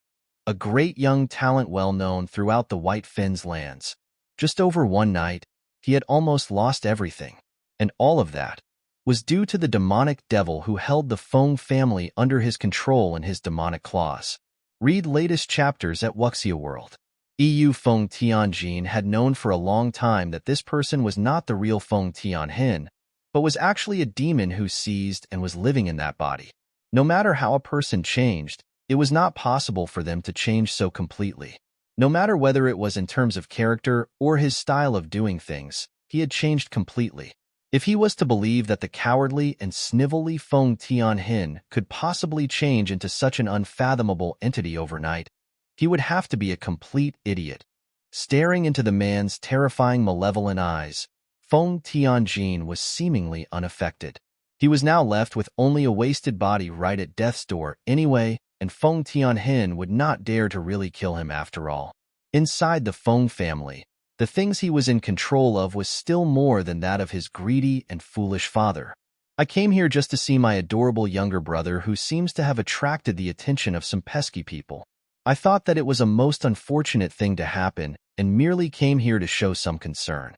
Speaker 1: a great young talent well known throughout the White Fens lands. Just over one night, he had almost lost everything, and all of that was due to the demonic devil who held the Feng family under his control and his demonic claws. Read latest chapters at Wuxia World. Feng Tianjin had known for a long time that this person was not the real Feng Tianhin, but was actually a demon who seized and was living in that body. No matter how a person changed, it was not possible for them to change so completely. No matter whether it was in terms of character or his style of doing things, he had changed completely. If he was to believe that the cowardly and snivelly Feng Tianhin could possibly change into such an unfathomable entity overnight, he would have to be a complete idiot. Staring into the man's terrifying malevolent eyes, Feng Tianjin was seemingly unaffected. He was now left with only a wasted body right at death's door anyway, and Feng Tianhin would not dare to really kill him after all. Inside the Feng family, the things he was in control of was still more than that of his greedy and foolish father. "I came here just to see my adorable younger brother who seems to have attracted the attention of some pesky people. I thought that it was a most unfortunate thing to happen and merely came here to show some concern,"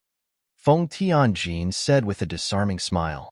Speaker 1: Feng Tianjin said with a disarming smile.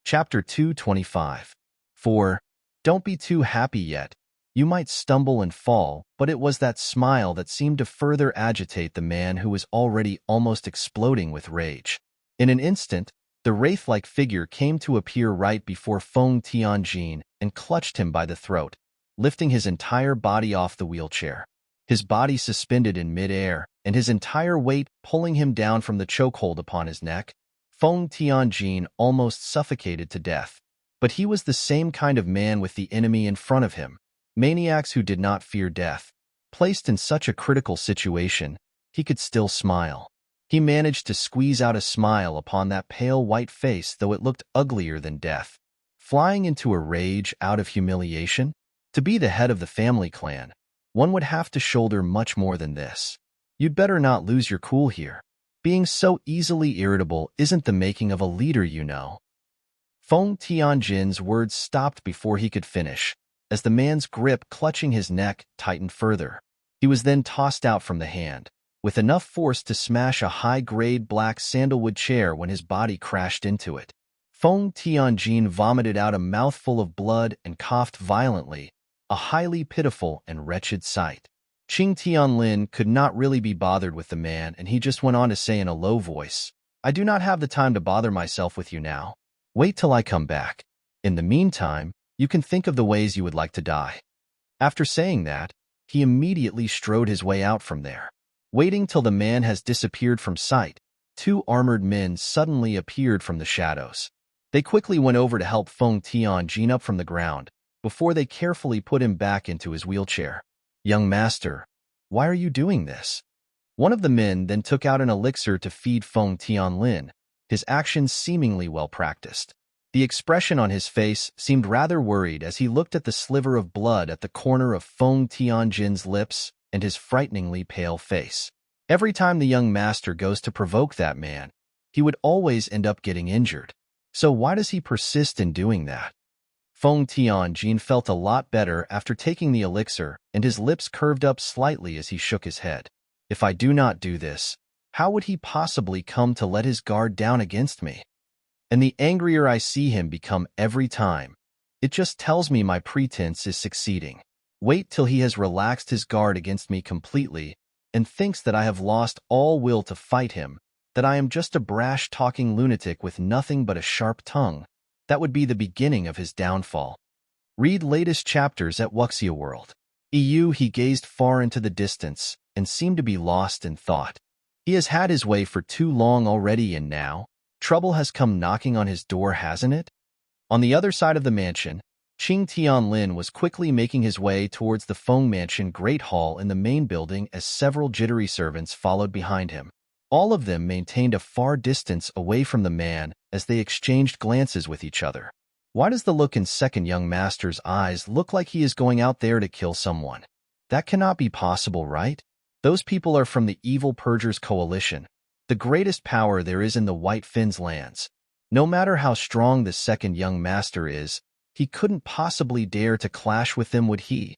Speaker 1: Chapter 225. 4. Don't be too happy yet. You might stumble and fall, but it was that smile that seemed to further agitate the man who was already almost exploding with rage. In an instant, the wraith-like figure came to appear right before Feng Tianjin and clutched him by the throat, lifting his entire body off the wheelchair. His body suspended in mid-air, and his entire weight pulling him down from the chokehold upon his neck, Feng Tianjin almost suffocated to death. But he was the same kind of man with the enemy in front of him, maniacs who did not fear death. Placed in such a critical situation, he could still smile. He managed to squeeze out a smile upon that pale white face, though it looked uglier than death. Flying into a rage out of humiliation? To be the head of the family clan, one would have to shoulder much more than this. You'd better not lose your cool here. Being so easily irritable isn't the making of a leader, you know. Feng Tianjin's words stopped before he could finish, as the man's grip clutching his neck tightened further. He was then tossed out from the hand, with enough force to smash a high-grade black sandalwood chair when his body crashed into it. Feng Tianjin vomited out a mouthful of blood and coughed violently, a highly pitiful and wretched sight. Qing Tianlin could not really be bothered with the man, and he just went on to say in a low voice, "I do not have the time to bother myself with you now. Wait till I come back. In the meantime, you can think of the ways you would like to die." After saying that, he immediately strode his way out from there. Waiting till the man has disappeared from sight, two armored men suddenly appeared from the shadows. They quickly went over to help Feng Tianjin up from the ground, before they carefully put him back into his wheelchair. "Young master, why are you doing this?" One of the men then took out an elixir to feed Feng Tianlin, his actions seemingly well practiced. The expression on his face seemed rather worried as he looked at the sliver of blood at the corner of Feng Tianjin's lips and his frighteningly pale face. Every time the young master goes to provoke that man, he would always end up getting injured. So why does he persist in doing that? Feng Tianjin felt a lot better after taking the elixir, and his lips curved up slightly as he shook his head. If I do not do this, how would he possibly come to let his guard down against me? And the angrier I see him become every time, it just tells me my pretense is succeeding. Wait till he has relaxed his guard against me completely and thinks that I have lost all will to fight him, that I am just a brash-talking lunatic with nothing but a sharp tongue. That would be the beginning of his downfall. Read latest chapters at Wuxia World. He gazed far into the distance and seemed to be lost in thought. He has had his way for too long already, and now trouble has come knocking on his door, hasn't it? On the other side of the mansion, Qing Tianlin was quickly making his way towards the Feng Mansion Great Hall in the main building as several jittery servants followed behind him. All of them maintained a far distance away from the man as they exchanged glances with each other. Why does the look in second young master's eyes look like he is going out there to kill someone? That cannot be possible, right? Those people are from the Evil Purgers Coalition, the greatest power there is in the White Finns lands. No matter how strong the second young master is, he couldn't possibly dare to clash with them, would he?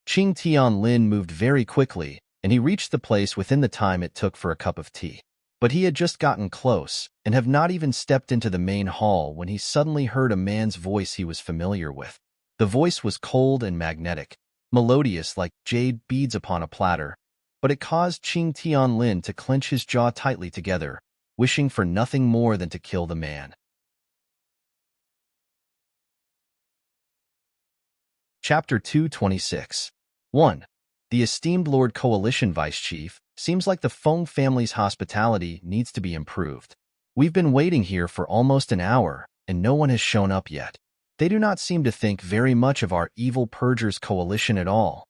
Speaker 1: Qing Tianlin moved very quickly, and he reached the place within the time it took for a cup of tea. But he had just gotten close, and have not even stepped into the main hall when he suddenly heard a man's voice he was familiar with. The voice was cold and magnetic, melodious like jade beads upon a platter, but it caused Qing Tianlin to clench his jaw tightly together, wishing for nothing more than to kill the man. Chapter 226. 1. The esteemed Lord Coalition Vice Chief, seems like the Feng family's hospitality needs to be improved. We've been waiting here for almost an hour, and no one has shown up yet. They do not seem to think very much of our Evil Purgers Coalition at all.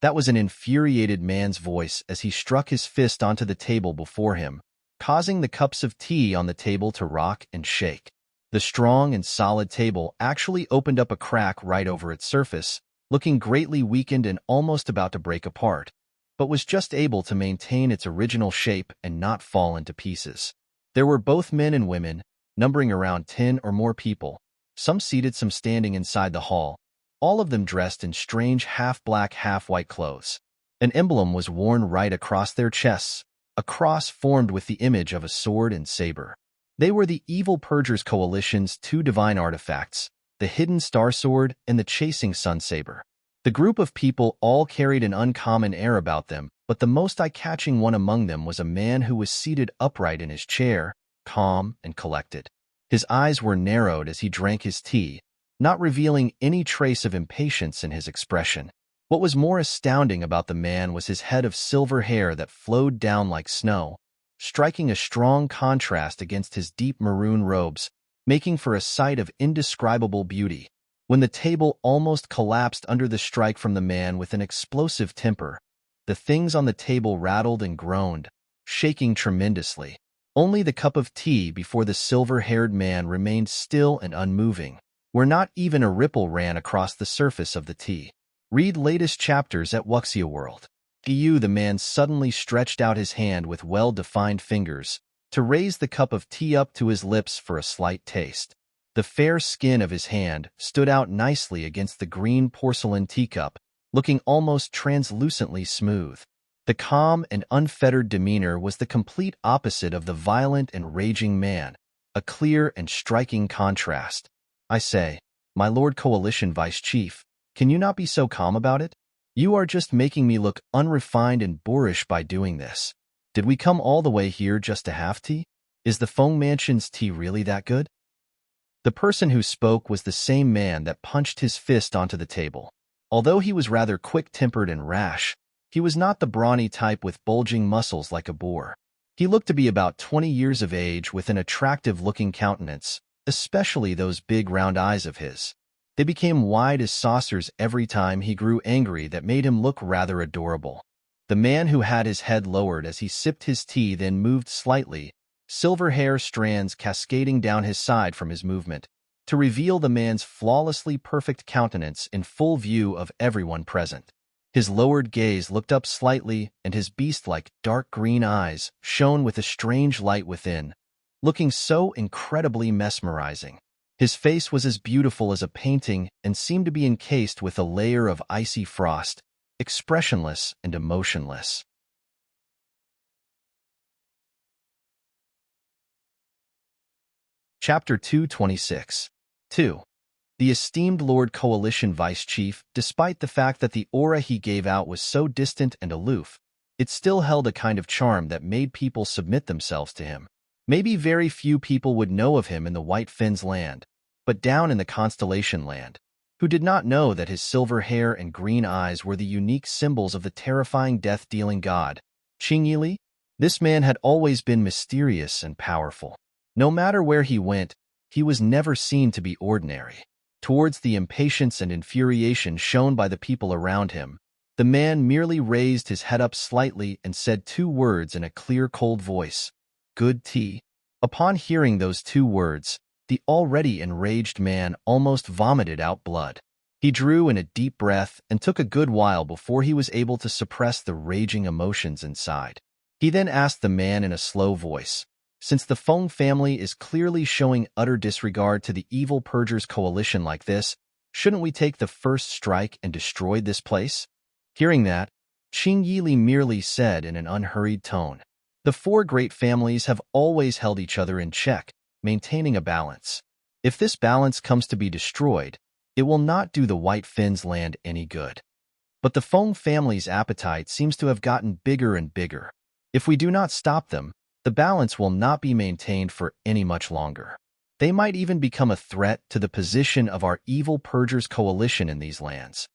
Speaker 1: That was an infuriated man's voice as he struck his fist onto the table before him, causing the cups of tea on the table to rock and shake. The strong and solid table actually opened up a crack right over its surface, looking greatly weakened and almost about to break apart, but was just able to maintain its original shape and not fall into pieces. There were both men and women, numbering around 10 or more people, some seated, some standing inside the hall, all of them dressed in strange half-black, half-white clothes. An emblem was worn right across their chests, a cross formed with the image of a sword and saber. They were the Evil Purgers Coalition's two divine artifacts, the Hidden Star Sword and the Chasing Sun Saber. The group of people all carried an uncommon air about them, but the most eye-catching one among them was a man who was seated upright in his chair, calm and collected. His eyes were narrowed as he drank his tea, not revealing any trace of impatience in his expression. What was more astounding about the man was his head of silver hair that flowed down like snow, striking a strong contrast against his deep maroon robes, making for a sight of indescribable beauty. When the table almost collapsed under the strike from the man with an explosive temper, the things on the table rattled and groaned, shaking tremendously. Only the cup of tea before the silver-haired man remained still and unmoving, where not even a ripple ran across the surface of the tea. Read latest chapters at Wuxia World. The man suddenly stretched out his hand with well-defined fingers to raise the cup of tea up to his lips for a slight taste. The fair skin of his hand stood out nicely against the green porcelain teacup, looking almost translucently smooth. The calm and unfettered demeanor was the complete opposite of the violent and raging man, a clear and striking contrast. I say, my Lord Coalition Vice Chief, can you not be so calm about it? You are just making me look unrefined and boorish by doing this. Did we come all the way here just to have tea? Is the Feng Mansion's tea really that good? The person who spoke was the same man that punched his fist onto the table. Although he was rather quick-tempered and rash, he was not the brawny type with bulging muscles like a boar. He looked to be about 20 years of age with an attractive-looking countenance, especially those big round eyes of his. They became wide as saucers every time he grew angry that made him look rather adorable. The man who had his head lowered as he sipped his tea then moved slightly, silver hair strands cascading down his side from his movement, to reveal the man's flawlessly perfect countenance in full view of everyone present. His lowered gaze looked up slightly, and his beast-like dark green eyes shone with a strange light within, looking so incredibly mesmerizing. His face was as beautiful as a painting and seemed to be encased with a layer of icy frost, expressionless and emotionless. Chapter 226. 2. The esteemed Lord Coalition Vice Chief, despite the fact that the aura he gave out was so distant and aloof, it still held a kind of charm that made people submit themselves to him. Maybe very few people would know of him in the White Finn's land, but down in the Constellation land, who did not know that his silver hair and green eyes were the unique symbols of the terrifying death-dealing god, Qing Yili? This man had always been mysterious and powerful. No matter where he went, he was never seen to be ordinary. Towards the impatience and infuriation shown by the people around him, the man merely raised his head up slightly and said two words in a clear, cold voice, "Good tea." Upon hearing those two words, the already enraged man almost vomited out blood. He drew in a deep breath and took a good while before he was able to suppress the raging emotions inside. He then asked the man in a slow voice, "Since the Feng family is clearly showing utter disregard to the evil purgers coalition like this, shouldn't we take the first strike and destroy this place?" Hearing that, Qing Yili merely said in an unhurried tone, "The four great families have always held each other in check, maintaining a balance. If this balance comes to be destroyed, it will not do the White Finn's land any good. But the Feng family's appetite seems to have gotten bigger and bigger. If we do not stop them, the balance will not be maintained for any much longer. They might even become a threat to the position of our evil purgers coalition in these lands."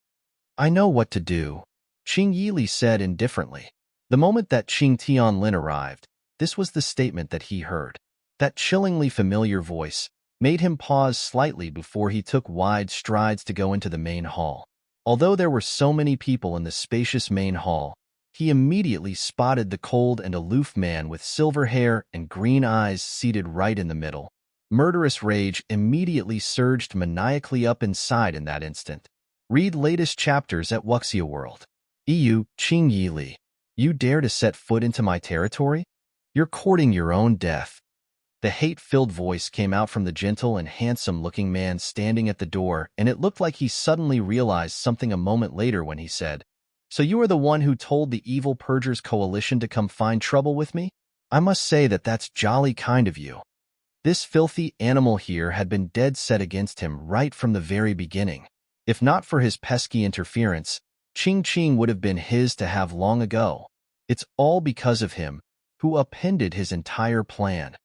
Speaker 1: "I know what to do," Qing Yili said indifferently. The moment that Qing Tianlin arrived, this was the statement that he heard. That chillingly familiar voice made him pause slightly before he took wide strides to go into the main hall. Although there were so many people in the spacious main hall, he immediately spotted the cold and aloof man with silver hair and green eyes seated right in the middle. Murderous rage immediately surged maniacally up inside in that instant. Read latest chapters at Wuxia World. EU, Qing Yili. You dare to set foot into my territory? You're courting your own death. The hate-filled voice came out from the gentle and handsome-looking man standing at the door, and it looked like he suddenly realized something a moment later when he said, "So you are the one who told the evil purgers coalition to come find trouble with me? I must say that that's jolly kind of you." This filthy animal here had been dead set against him right from the very beginning. If not for his pesky interference, Qing would have been his to have long ago. It's all because of him, who upended his entire plan.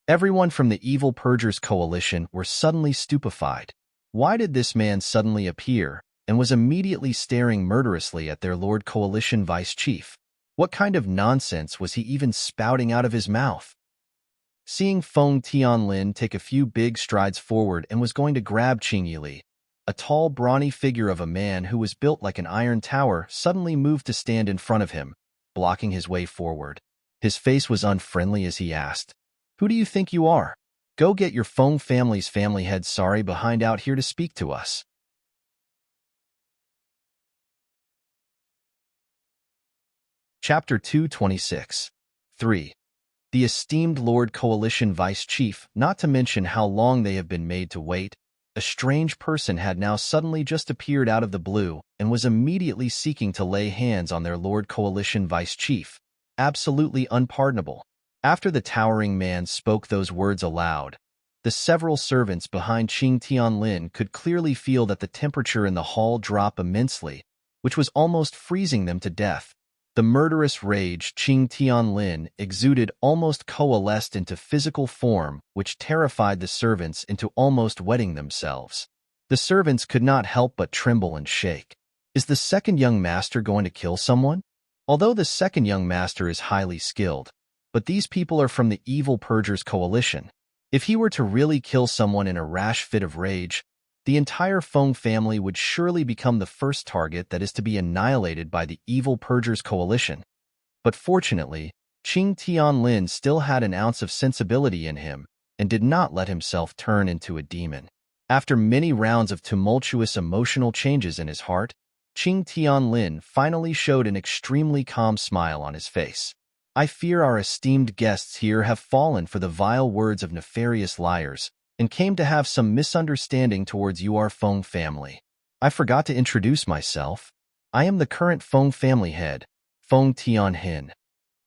Speaker 1: Everyone from the evil purgers coalition were suddenly stupefied. Why did this man suddenly appear and was immediately staring murderously at their Lord Coalition Vice Chief? What kind of nonsense was he even spouting out of his mouth? Seeing Feng Tianlin take a few big strides forward and was going to grab Qing Yili, a tall, brawny figure of a man who was built like an iron tower suddenly moved to stand in front of him, blocking his way forward. His face was unfriendly as he asked, "Who do you think you are? Go get your Feng family's family head sorry behind out here to speak to us." Chapter 226. 3. The esteemed Lord Coalition Vice Chief, not to mention how long they have been made to wait, a strange person had now suddenly just appeared out of the blue and was immediately seeking to lay hands on their Lord Coalition Vice Chief. Absolutely unpardonable. After the towering man spoke those words aloud, the several servants behind Qing Tianlin could clearly feel that the temperature in the hall drop immensely, which was almost freezing them to death. The murderous rage Qing Tianlin exuded almost coalesced into physical form, which terrified the servants into almost wetting themselves. The servants could not help but tremble and shake. Is the second young master going to kill someone? Although the second young master is highly skilled, but these people are from the evil purgers coalition. If he were to really kill someone in a rash fit of rage, the entire Feng family would surely become the first target that is to be annihilated by the evil purgers coalition. But fortunately, Qing Tianlin still had an ounce of sensibility in him and did not let himself turn into a demon. After many rounds of tumultuous emotional changes in his heart, Qing Tianlin finally showed an extremely calm smile on his face. I fear our esteemed guests here have fallen for the vile words of nefarious liars and came to have some misunderstanding towards your Feng family. I forgot to introduce myself. I am the current Feng family head, Feng Tianhin.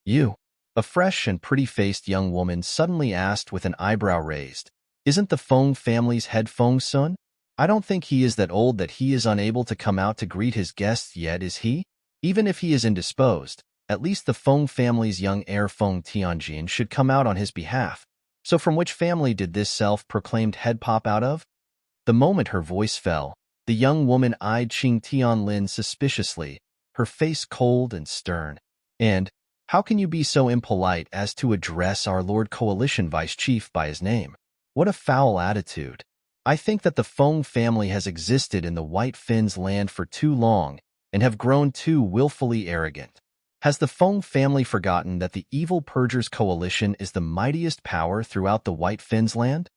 Speaker 1: You, a fresh and pretty-faced young woman suddenly asked with an eyebrow raised. Isn't the Feng family's head Feng Sun? I don't think he is that old that he is unable to come out to greet his guests yet, is he? Even if he is indisposed, at least the Feng family's young heir Feng Tianjin should come out on his behalf. So from which family did this self-proclaimed head pop out of? The moment her voice fell, the young woman eyed Qing Tianlin suspiciously, her face cold and stern. And, how can you be so impolite as to address our Lord Coalition Vice Chief by his name? What a foul attitude. I think that the Feng family has existed in the White Fin's land for too long and have grown too willfully arrogant. Has the Feng family forgotten that the evil Purgers Coalition is the mightiest power throughout the White Fin's land?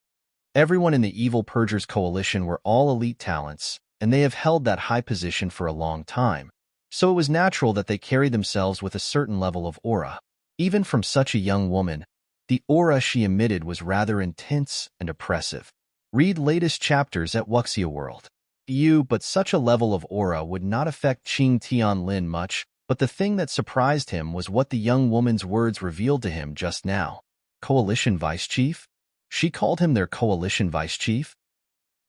Speaker 1: Everyone in the evil Purgers Coalition were all elite talents, and they have held that high position for a long time, so it was natural that they carried themselves with a certain level of aura. Even from such a young woman, the aura she emitted was rather intense and oppressive. Read latest chapters at Wuxia World. But such a level of aura would not affect Qing Tianlin much, but the thing that surprised him was what the young woman's words revealed to him just now. Coalition Vice Chief? She called him their Coalition Vice Chief?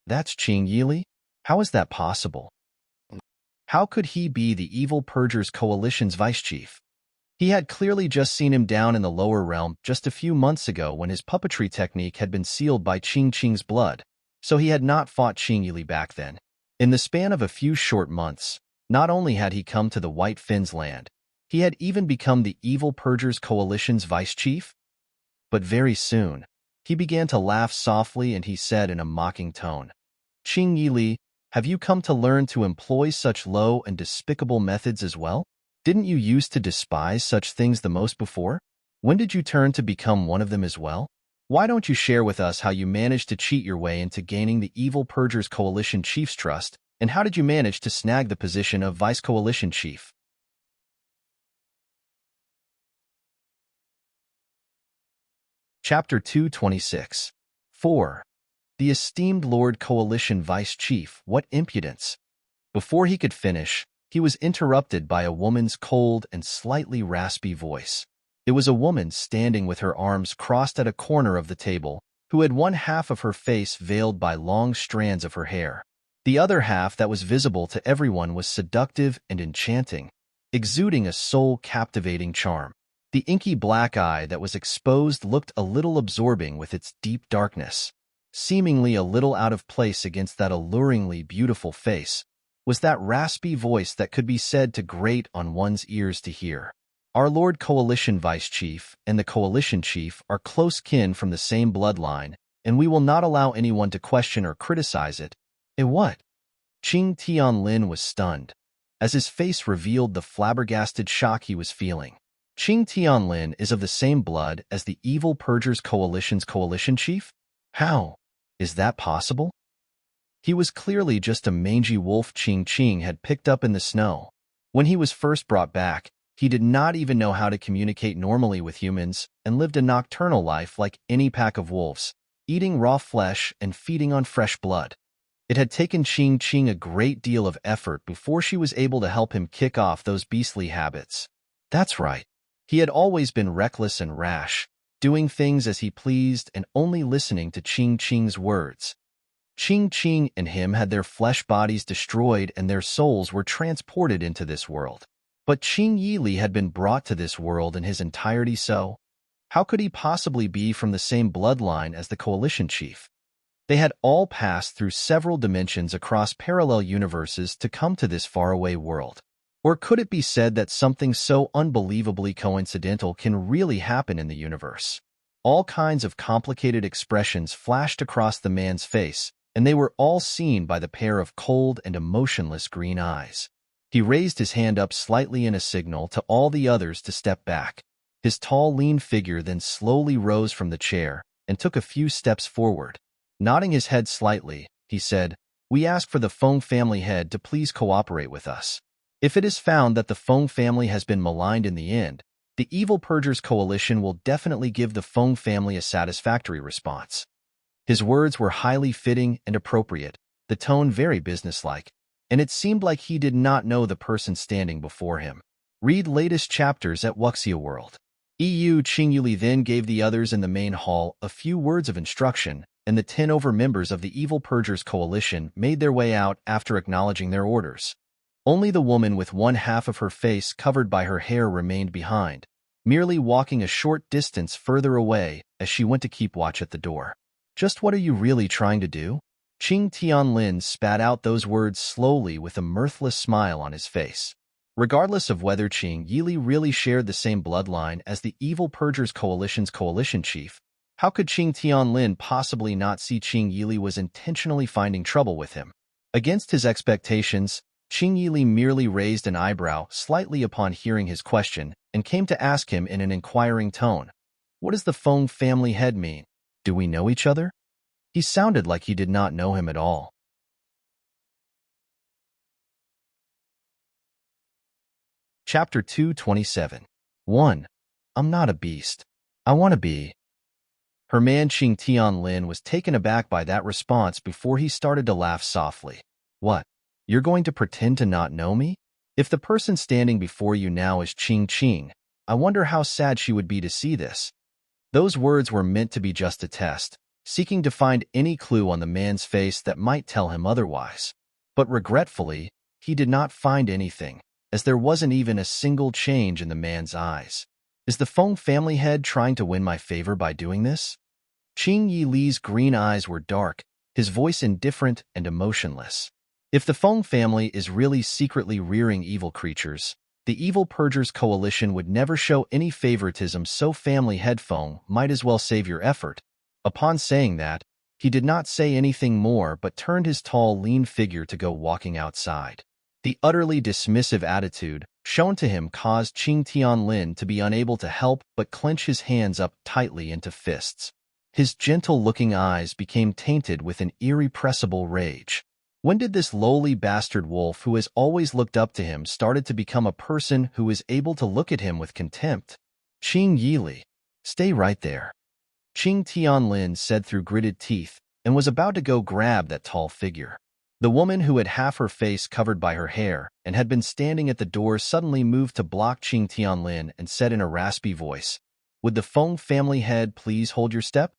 Speaker 1: That's Qing Yili? How is that possible? How could he be the evil Purgers Coalition's Vice Chief? He had clearly just seen him down in the lower realm just a few months ago when his puppetry technique had been sealed by Qing's blood, so he had not fought Qing Yili back then. In the span of a few short months, not only had he come to the White Fin's land, he had even become the evil Purgers Coalition's Vice Chief. But very soon, he began to laugh softly and he said in a mocking tone, Qing Yili, have you come to learn to employ such low and despicable methods as well? Didn't you used to despise such things the most before? When did you turn to become one of them as well? Why don't you share with us how you managed to cheat your way into gaining the evil Purgers Coalition Chief's trust, and how did you manage to snag the position of Vice Coalition Chief? Chapter 226. 4. The esteemed Lord Coalition Vice Chief, what impudence! Before he could finish, he was interrupted by a woman's cold and slightly raspy voice. It was a woman standing with her arms crossed at a corner of the table, who had one half of her face veiled by long strands of her hair. The other half that was visible to everyone was seductive and enchanting, exuding a soul-captivating charm. The inky black eye that was exposed looked a little absorbing with its deep darkness. Seemingly a little out of place against that alluringly beautiful face was that raspy voice that could be said to grate on one's ears to hear. Our Lord Coalition Vice Chief and the Coalition Chief are close kin from the same bloodline, and we will not allow anyone to question or criticize it. What? Qing Tianlin was stunned, as his face revealed the flabbergasted shock he was feeling. Qing Tianlin is of the same blood as the evil Purgers Coalition's Coalition Chief? How? Is that possible? He was clearly just a mangy wolf Qing had picked up in the snow. When he was first brought back, he did not even know how to communicate normally with humans and lived a nocturnal life like any pack of wolves, eating raw flesh and feeding on fresh blood. It had taken Qing a great deal of effort before she was able to help him kick off those beastly habits. That's right. He had always been reckless and rash, doing things as he pleased and only listening to Qing's words. Qing and him had their flesh bodies destroyed and their souls were transported into this world. But Qing Yili had been brought to this world in his entirety, so how could he possibly be from the same bloodline as the Coalition Chief? They had all passed through several dimensions across parallel universes to come to this faraway world. Or could it be said that something so unbelievably coincidental can really happen in the universe? All kinds of complicated expressions flashed across the man's face, and they were all seen by the pair of cold and emotionless green eyes. He raised his hand up slightly in a signal to all the others to step back. His tall, lean figure then slowly rose from the chair and took a few steps forward. Nodding his head slightly, he said, We ask for the Feng family head to please cooperate with us. If it is found that the Feng family has been maligned in the end, the Evil Purgers Coalition will definitely give the Feng family a satisfactory response. His words were highly fitting and appropriate, the tone very businesslike, and it seemed like he did not know the person standing before him. Read latest chapters at Wuxia World. Qingyuli then gave the others in the main hall a few words of instruction, and the 10 over members of the Evil Purgers Coalition made their way out after acknowledging their orders. Only the woman with one half of her face covered by her hair remained behind, merely walking a short distance further away as she went to keep watch at the door. Just what are you really trying to do? Qing Tianlin spat out those words slowly with a mirthless smile on his face. Regardless of whether Qing Yili really shared the same bloodline as the Evil Purgers Coalition's coalition chief, how could Qing Tianlin possibly not see Qing Yili was intentionally finding trouble with him? Against his expectations, Qing Yili merely raised an eyebrow slightly upon hearing his question and came to ask him in an inquiring tone, "What does the Feng family head mean? Do we know each other?" He sounded like he did not know him at all. Chapter 227. 1. I'm not a beast. I want to be. Her man Qing Tianlin was taken aback by that response before he started to laugh softly. What? You're going to pretend to not know me? If the person standing before you now is Qing, I wonder how sad she would be to see this. Those words were meant to be just a test, seeking to find any clue on the man's face that might tell him otherwise. But regretfully, he did not find anything, as there wasn't even a single change in the man's eyes. Is the Feng family head trying to win my favor by doing this? Qing Yili's green eyes were dark, his voice indifferent and emotionless. If the Feng family is really secretly rearing evil creatures, the Evil Purgers Coalition would never show any favoritism, so family head Feng might as well save your effort. Upon saying that, he did not say anything more but turned his tall, lean figure to go walking outside. The utterly dismissive attitude shown to him caused Qing Tianlin to be unable to help but clench his hands up tightly into fists. His gentle-looking eyes became tainted with an irrepressible rage. When did this lowly bastard wolf who has always looked up to him started to become a person who is able to look at him with contempt? Qing Yili, stay right there. Qing Tianlin said through gritted teeth and was about to go grab that tall figure. The woman who had half her face covered by her hair and had been standing at the door suddenly moved to block Qing Tianlin and said in a raspy voice, "Would the Feng family head please hold your step?"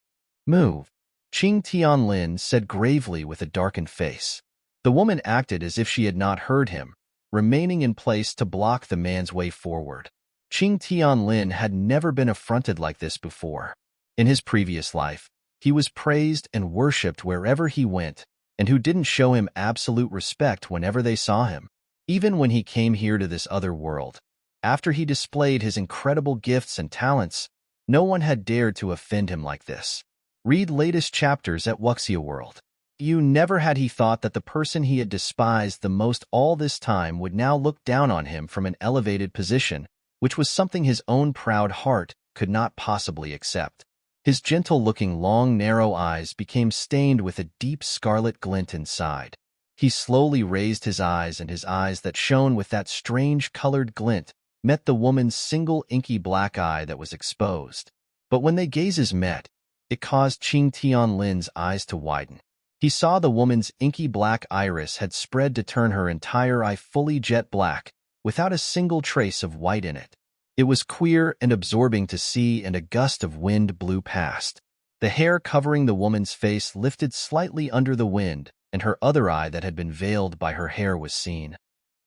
Speaker 1: "Move," Qing Tianlin said gravely with a darkened face. The woman acted as if she had not heard him, remaining in place to block the man's way forward. Qing Tianlin had never been affronted like this before. In his previous life, he was praised and worshipped wherever he went, and who didn't show him absolute respect whenever they saw him. Even when he came here to this other world, after he displayed his incredible gifts and talents, no one had dared to offend him like this. Read latest chapters at Wuxia World. Never had he thought that the person he had despised the most all this time would now look down on him from an elevated position, which was something his own proud heart could not possibly accept. His gentle-looking long, narrow eyes became stained with a deep scarlet glint inside. He slowly raised his eyes, and his eyes that shone with that strange colored glint met the woman's single inky black eye that was exposed. But when their gazes met, it caused Qing Tianlin's eyes to widen. He saw the woman's inky black iris had spread to turn her entire eye fully jet black, without a single trace of white in it. It was queer and absorbing to see, and a gust of wind blew past. The hair covering the woman's face lifted slightly under the wind, and her other eye that had been veiled by her hair was seen.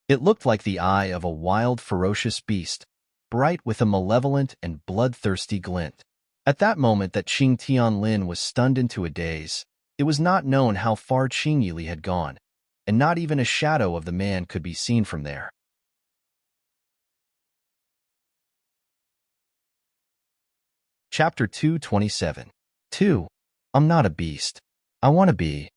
Speaker 1: It looked like the eye of a wild, ferocious beast, bright with a malevolent and bloodthirsty glint. At that moment that Qing Tianlin was stunned into a daze. It was not known how far Qing Yili had gone, and not even a shadow of the man could be seen from there. Chapter 227. 2. I'm not a beast. I want to be.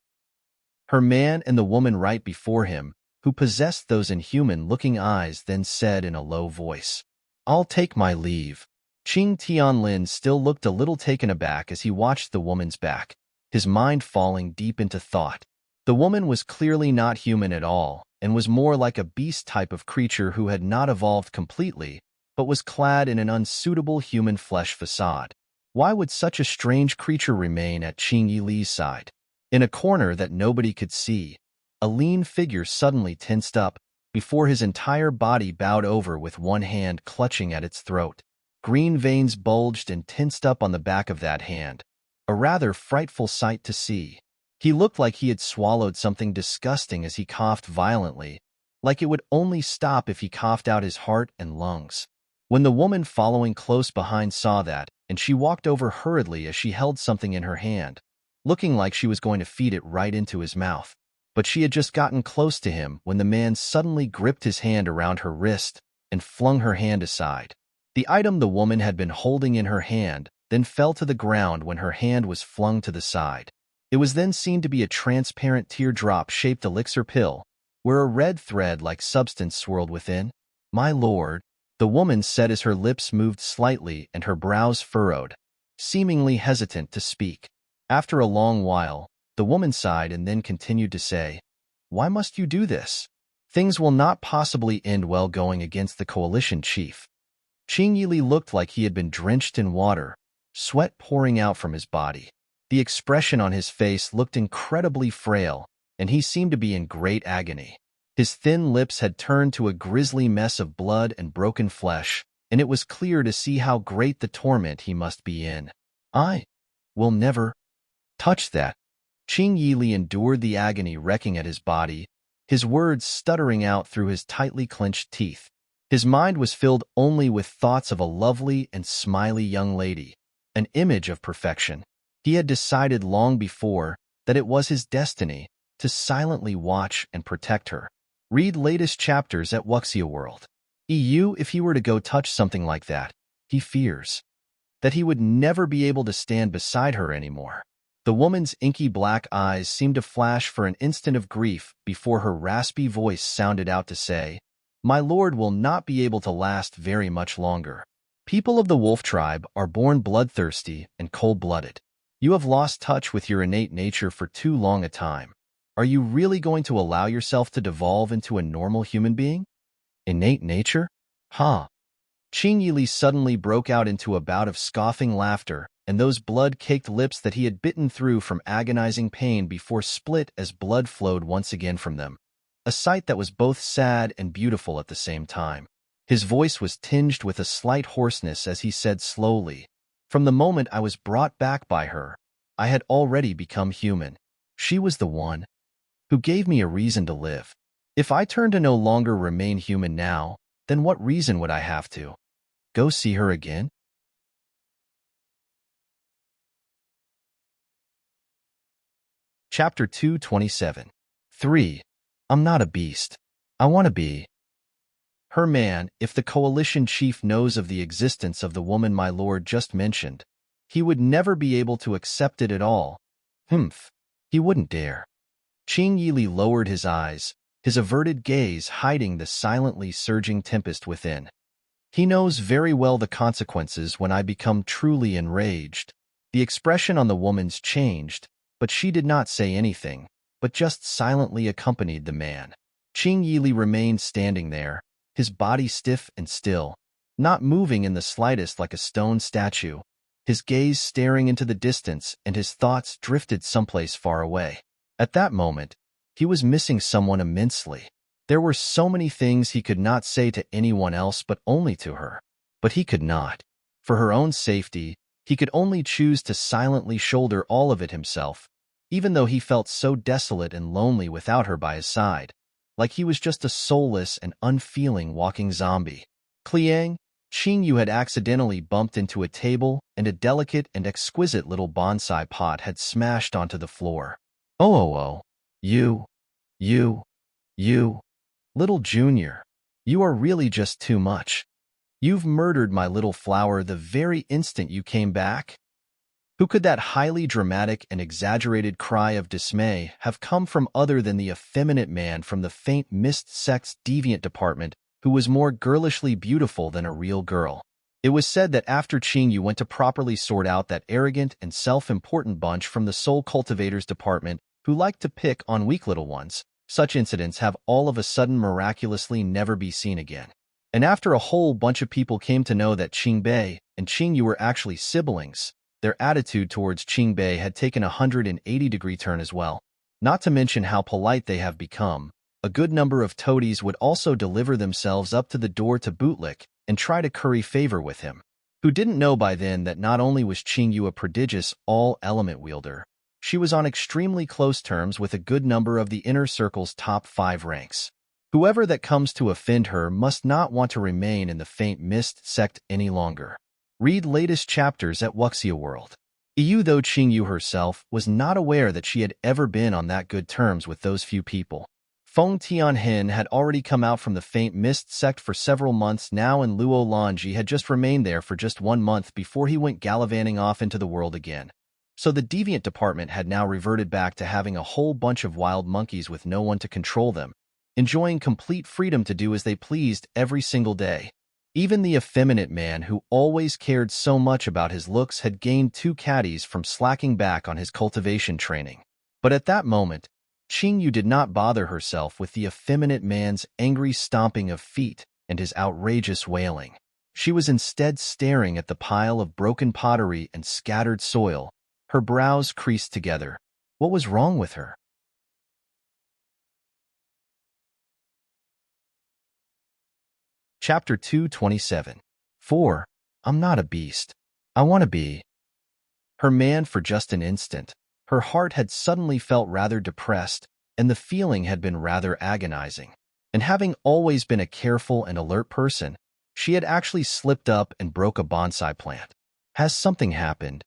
Speaker 1: Her man and the woman right before him, who possessed those inhuman-looking eyes, then said in a low voice, "I'll take my leave." Qing Tianlin still looked a little taken aback as he watched the woman's back, his mind falling deep into thought. The woman was clearly not human at all, and was more like a beast type of creature who had not evolved completely, but was clad in an unsuitable human flesh facade. Why would such a strange creature remain at Qing Yili's side? In a corner that nobody could see, a lean figure suddenly tensed up, before his entire body bowed over with one hand clutching at its throat. Green veins bulged and tensed up on the back of that hand, a rather frightful sight to see. He looked like he had swallowed something disgusting as he coughed violently, like it would only stop if he coughed out his heart and lungs. When the woman following close behind saw that, and she walked over hurriedly as she held something in her hand, looking like she was going to feed it right into his mouth. But she had just gotten close to him when the man suddenly gripped his hand around her wrist and flung her hand aside. The item the woman had been holding in her hand then fell to the ground when her hand was flung to the side. It was then seen to be a transparent teardrop-shaped elixir pill, where a red thread-like substance swirled within. "My lord," the woman said as her lips moved slightly and her brows furrowed, seemingly hesitant to speak. After a long while, the woman sighed and then continued to say, "Why must you do this? Things will not possibly end well going against the coalition chief." Qing Yili looked like he had been drenched in water, sweat pouring out from his body. The expression on his face looked incredibly frail, and he seemed to be in great agony. His thin lips had turned to a grisly mess of blood and broken flesh, and it was clear to see how great the torment he must be in. "I will never touch that." Qing Yili endured the agony wrecking at his body, his words stuttering out through his tightly clenched teeth. His mind was filled only with thoughts of a lovely and smiley young lady, an image of perfection. He had decided long before that it was his destiny to silently watch and protect her. Read latest chapters at Wuxia World. If he were to go touch something like that, he fears that he would never be able to stand beside her anymore. The woman's inky black eyes seemed to flash for an instant of grief before her raspy voice sounded out to say, "My lord will not be able to last very much longer. People of the wolf tribe are born bloodthirsty and cold-blooded. You have lost touch with your innate nature for too long a time. Are you really going to allow yourself to devolve into a normal human being? Innate nature? Huh?" Qing Yili suddenly broke out into a bout of scoffing laughter, and those blood-caked lips that he had bitten through from agonizing pain before split as blood flowed once again from them, a sight that was both sad and beautiful at the same time. His voice was tinged with a slight hoarseness as he said slowly, "From the moment I was brought back by her, I had already become human. She was the one who gave me a reason to live. If I turn to no longer remain human now, then what reason would I have to go see her again?" Chapter 227. 3. I'm not a beast. I want to be her man. If the coalition chief knows of the existence of the woman my lord just mentioned, he would never be able to accept it at all. Humph. He wouldn't dare. Qing Yili lowered his eyes, his averted gaze hiding the silently surging tempest within. He knows very well the consequences when I become truly enraged. The expression on the woman's changed, but she did not say anything, but just silently accompanied the man. Qing Yili remained standing there, his body stiff and still, not moving in the slightest like a stone statue, his gaze staring into the distance and his thoughts drifted someplace far away. At that moment, he was missing someone immensely. There were so many things he could not say to anyone else but only to her. But he could not. For her own safety, he could only choose to silently shoulder all of it himself, even though he felt so desolate and lonely without her by his side, like he was just a soulless and unfeeling walking zombie. Kliang, Qing Yu had accidentally bumped into a table and a delicate and exquisite little bonsai pot had smashed onto the floor. Oh, you, little junior, you are really just too much. You've murdered my little flower the very instant you came back. Who could that highly dramatic and exaggerated cry of dismay have come from other than the effeminate man from the faint mist sect's deviant department who was more girlishly beautiful than a real girl? It was said that after Qing Yu went to properly sort out that arrogant and self-important bunch from the soul cultivators department who liked to pick on weak little ones. Such incidents have all of a sudden miraculously never be seen again. And after a whole bunch of people came to know that Qingbei and Qingyu were actually siblings, their attitude towards Qingbei had taken a 180-degree turn as well. Not to mention how polite they have become, a good number of toadies would also deliver themselves up to the door to Bootlick and try to curry favor with him, who didn't know by then that not only was Qingyu a prodigious all-element wielder, she was on extremely close terms with a good number of the inner circle's top 5 ranks. Whoever that comes to offend her must not want to remain in the Faint Mist sect any longer. Read latest chapters at Wuxia World. Though Qingyu herself was not aware that she had ever been on that good terms with those few people. Feng Tianhin had already come out from the Faint Mist sect for several months now, and Luo Lanji had just remained there for just 1 month before he went gallivanting off into the world again. So the deviant department had now reverted back to having a whole bunch of wild monkeys with no one to control them, enjoying complete freedom to do as they pleased every single day. Even the effeminate man who always cared so much about his looks had gained 2 caddies from slacking back on his cultivation training. But at that moment, Qingyu did not bother herself with the effeminate man's angry stomping of feet and his outrageous wailing. She was instead staring at the pile of broken pottery and scattered soil, her brows creased together. What was wrong with her? Chapter 227. 4. I'm not a beast. I want to be. Her man for just an instant. Her heart had suddenly felt rather depressed, and the feeling had been rather agonizing. And having always been a careful and alert person, she had actually slipped up and broke a bonsai plant. Has something happened?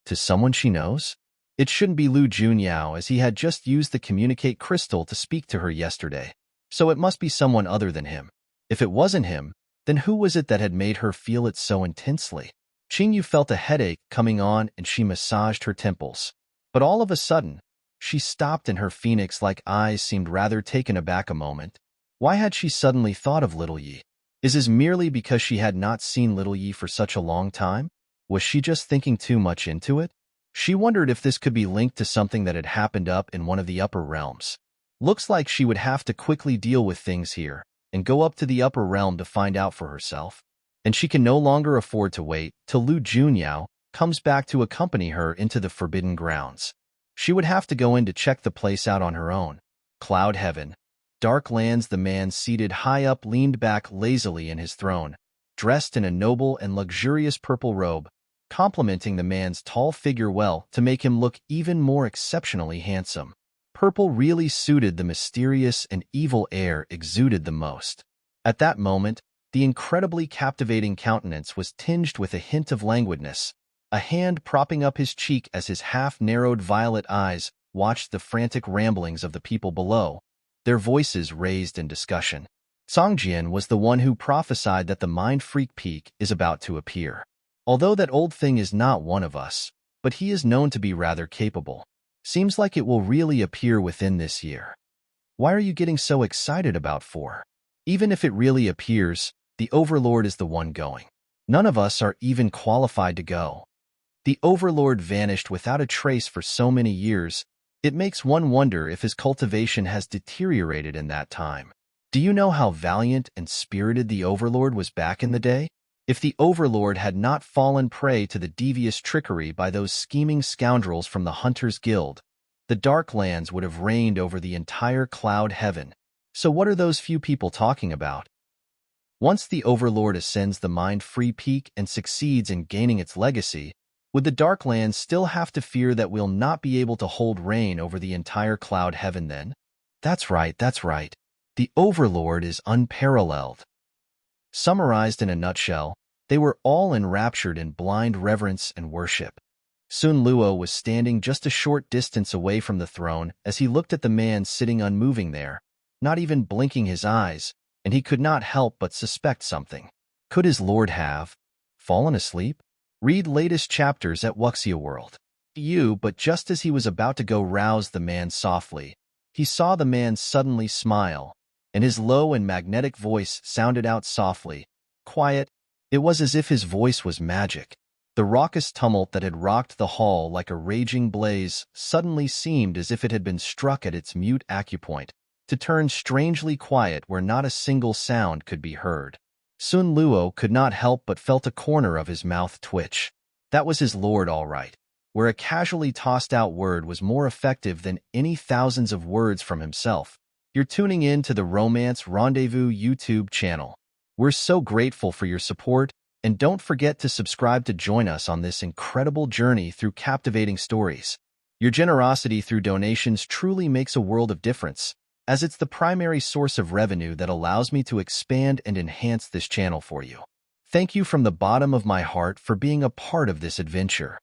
Speaker 1: To someone she knows? It shouldn't be Lu Junyao, as he had just used the communicate crystal to speak to her yesterday. So it must be someone other than him. If it wasn't him, then who was it that had made her feel it so intensely? Qingyu felt a headache coming on and she massaged her temples. But all of a sudden, she stopped and her phoenix-like eyes seemed rather taken aback a moment. Why had she suddenly thought of Little Yi? Is this merely because she had not seen Little Yi for such a long time? Was she just thinking too much into it? She wondered if this could be linked to something that had happened up in one of the upper realms. Looks like she would have to quickly deal with things here and go up to the upper realm to find out for herself. And she can no longer afford to wait till Lu Junyao comes back to accompany her into the forbidden grounds. She would have to go in to check the place out on her own. Cloud Heaven. Dark Lands. The man seated high up leaned back lazily in his throne, dressed in a noble and luxurious purple robe, complementing the man's tall figure well to make him look even more exceptionally handsome. Purple really suited the mysterious and evil air exuded the most. At that moment, the incredibly captivating countenance was tinged with a hint of languidness, a hand propping up his cheek as his half-narrowed violet eyes watched the frantic ramblings of the people below, their voices raised in discussion. Songjian was the one who prophesied that the Mind Freak Peak is about to appear. Although that old thing is not one of us, but he is known to be rather capable. Seems like it will really appear within this year. Why are you getting so excited about 4? Even if it really appears, the Overlord is the one going. None of us are even qualified to go. The Overlord vanished without a trace for so many years, it makes one wonder if his cultivation has deteriorated in that time. Do you know how valiant and spirited the Overlord was back in the day? If the Overlord had not fallen prey to the devious trickery by those scheming scoundrels from the Hunters Guild, the Dark Lands would have reigned over the entire Cloud Heaven. So what are those few people talking about? Once the Overlord ascends the Mind-Free Peak and succeeds in gaining its legacy, would the Dark Lands still have to fear that we'll not be able to hold reign over the entire Cloud Heaven then? That's right. The Overlord is unparalleled. Summarized in a nutshell, they were all enraptured in blind reverence and worship. Sun Luo was standing just a short distance away from the throne as he looked at the man sitting unmoving there, not even blinking his eyes, and he could not help but suspect something. Could his lord have fallen asleep? Read latest chapters at Wuxia World. But just as he was about to go rouse the man softly, he saw the man suddenly smile, and his low and magnetic voice sounded out softly, quiet. It was as if his voice was magic. The raucous tumult that had rocked the hall like a raging blaze suddenly seemed as if it had been struck at its mute acupoint, to turn strangely quiet where not a single sound could be heard. Sun Luo could not help but felt a corner of his mouth twitch. That was his lord, all right, where a casually tossed-out word was more effective than any thousands of words from himself. You're tuning in to the Romance Rendezvous YouTube channel. We're so grateful for your support, and don't forget to subscribe to join us on this incredible journey through captivating stories. Your generosity through donations truly makes a world of difference, as it's the primary source of revenue that allows me to expand and enhance this channel for you. Thank you from the bottom of my heart for being a part of this adventure.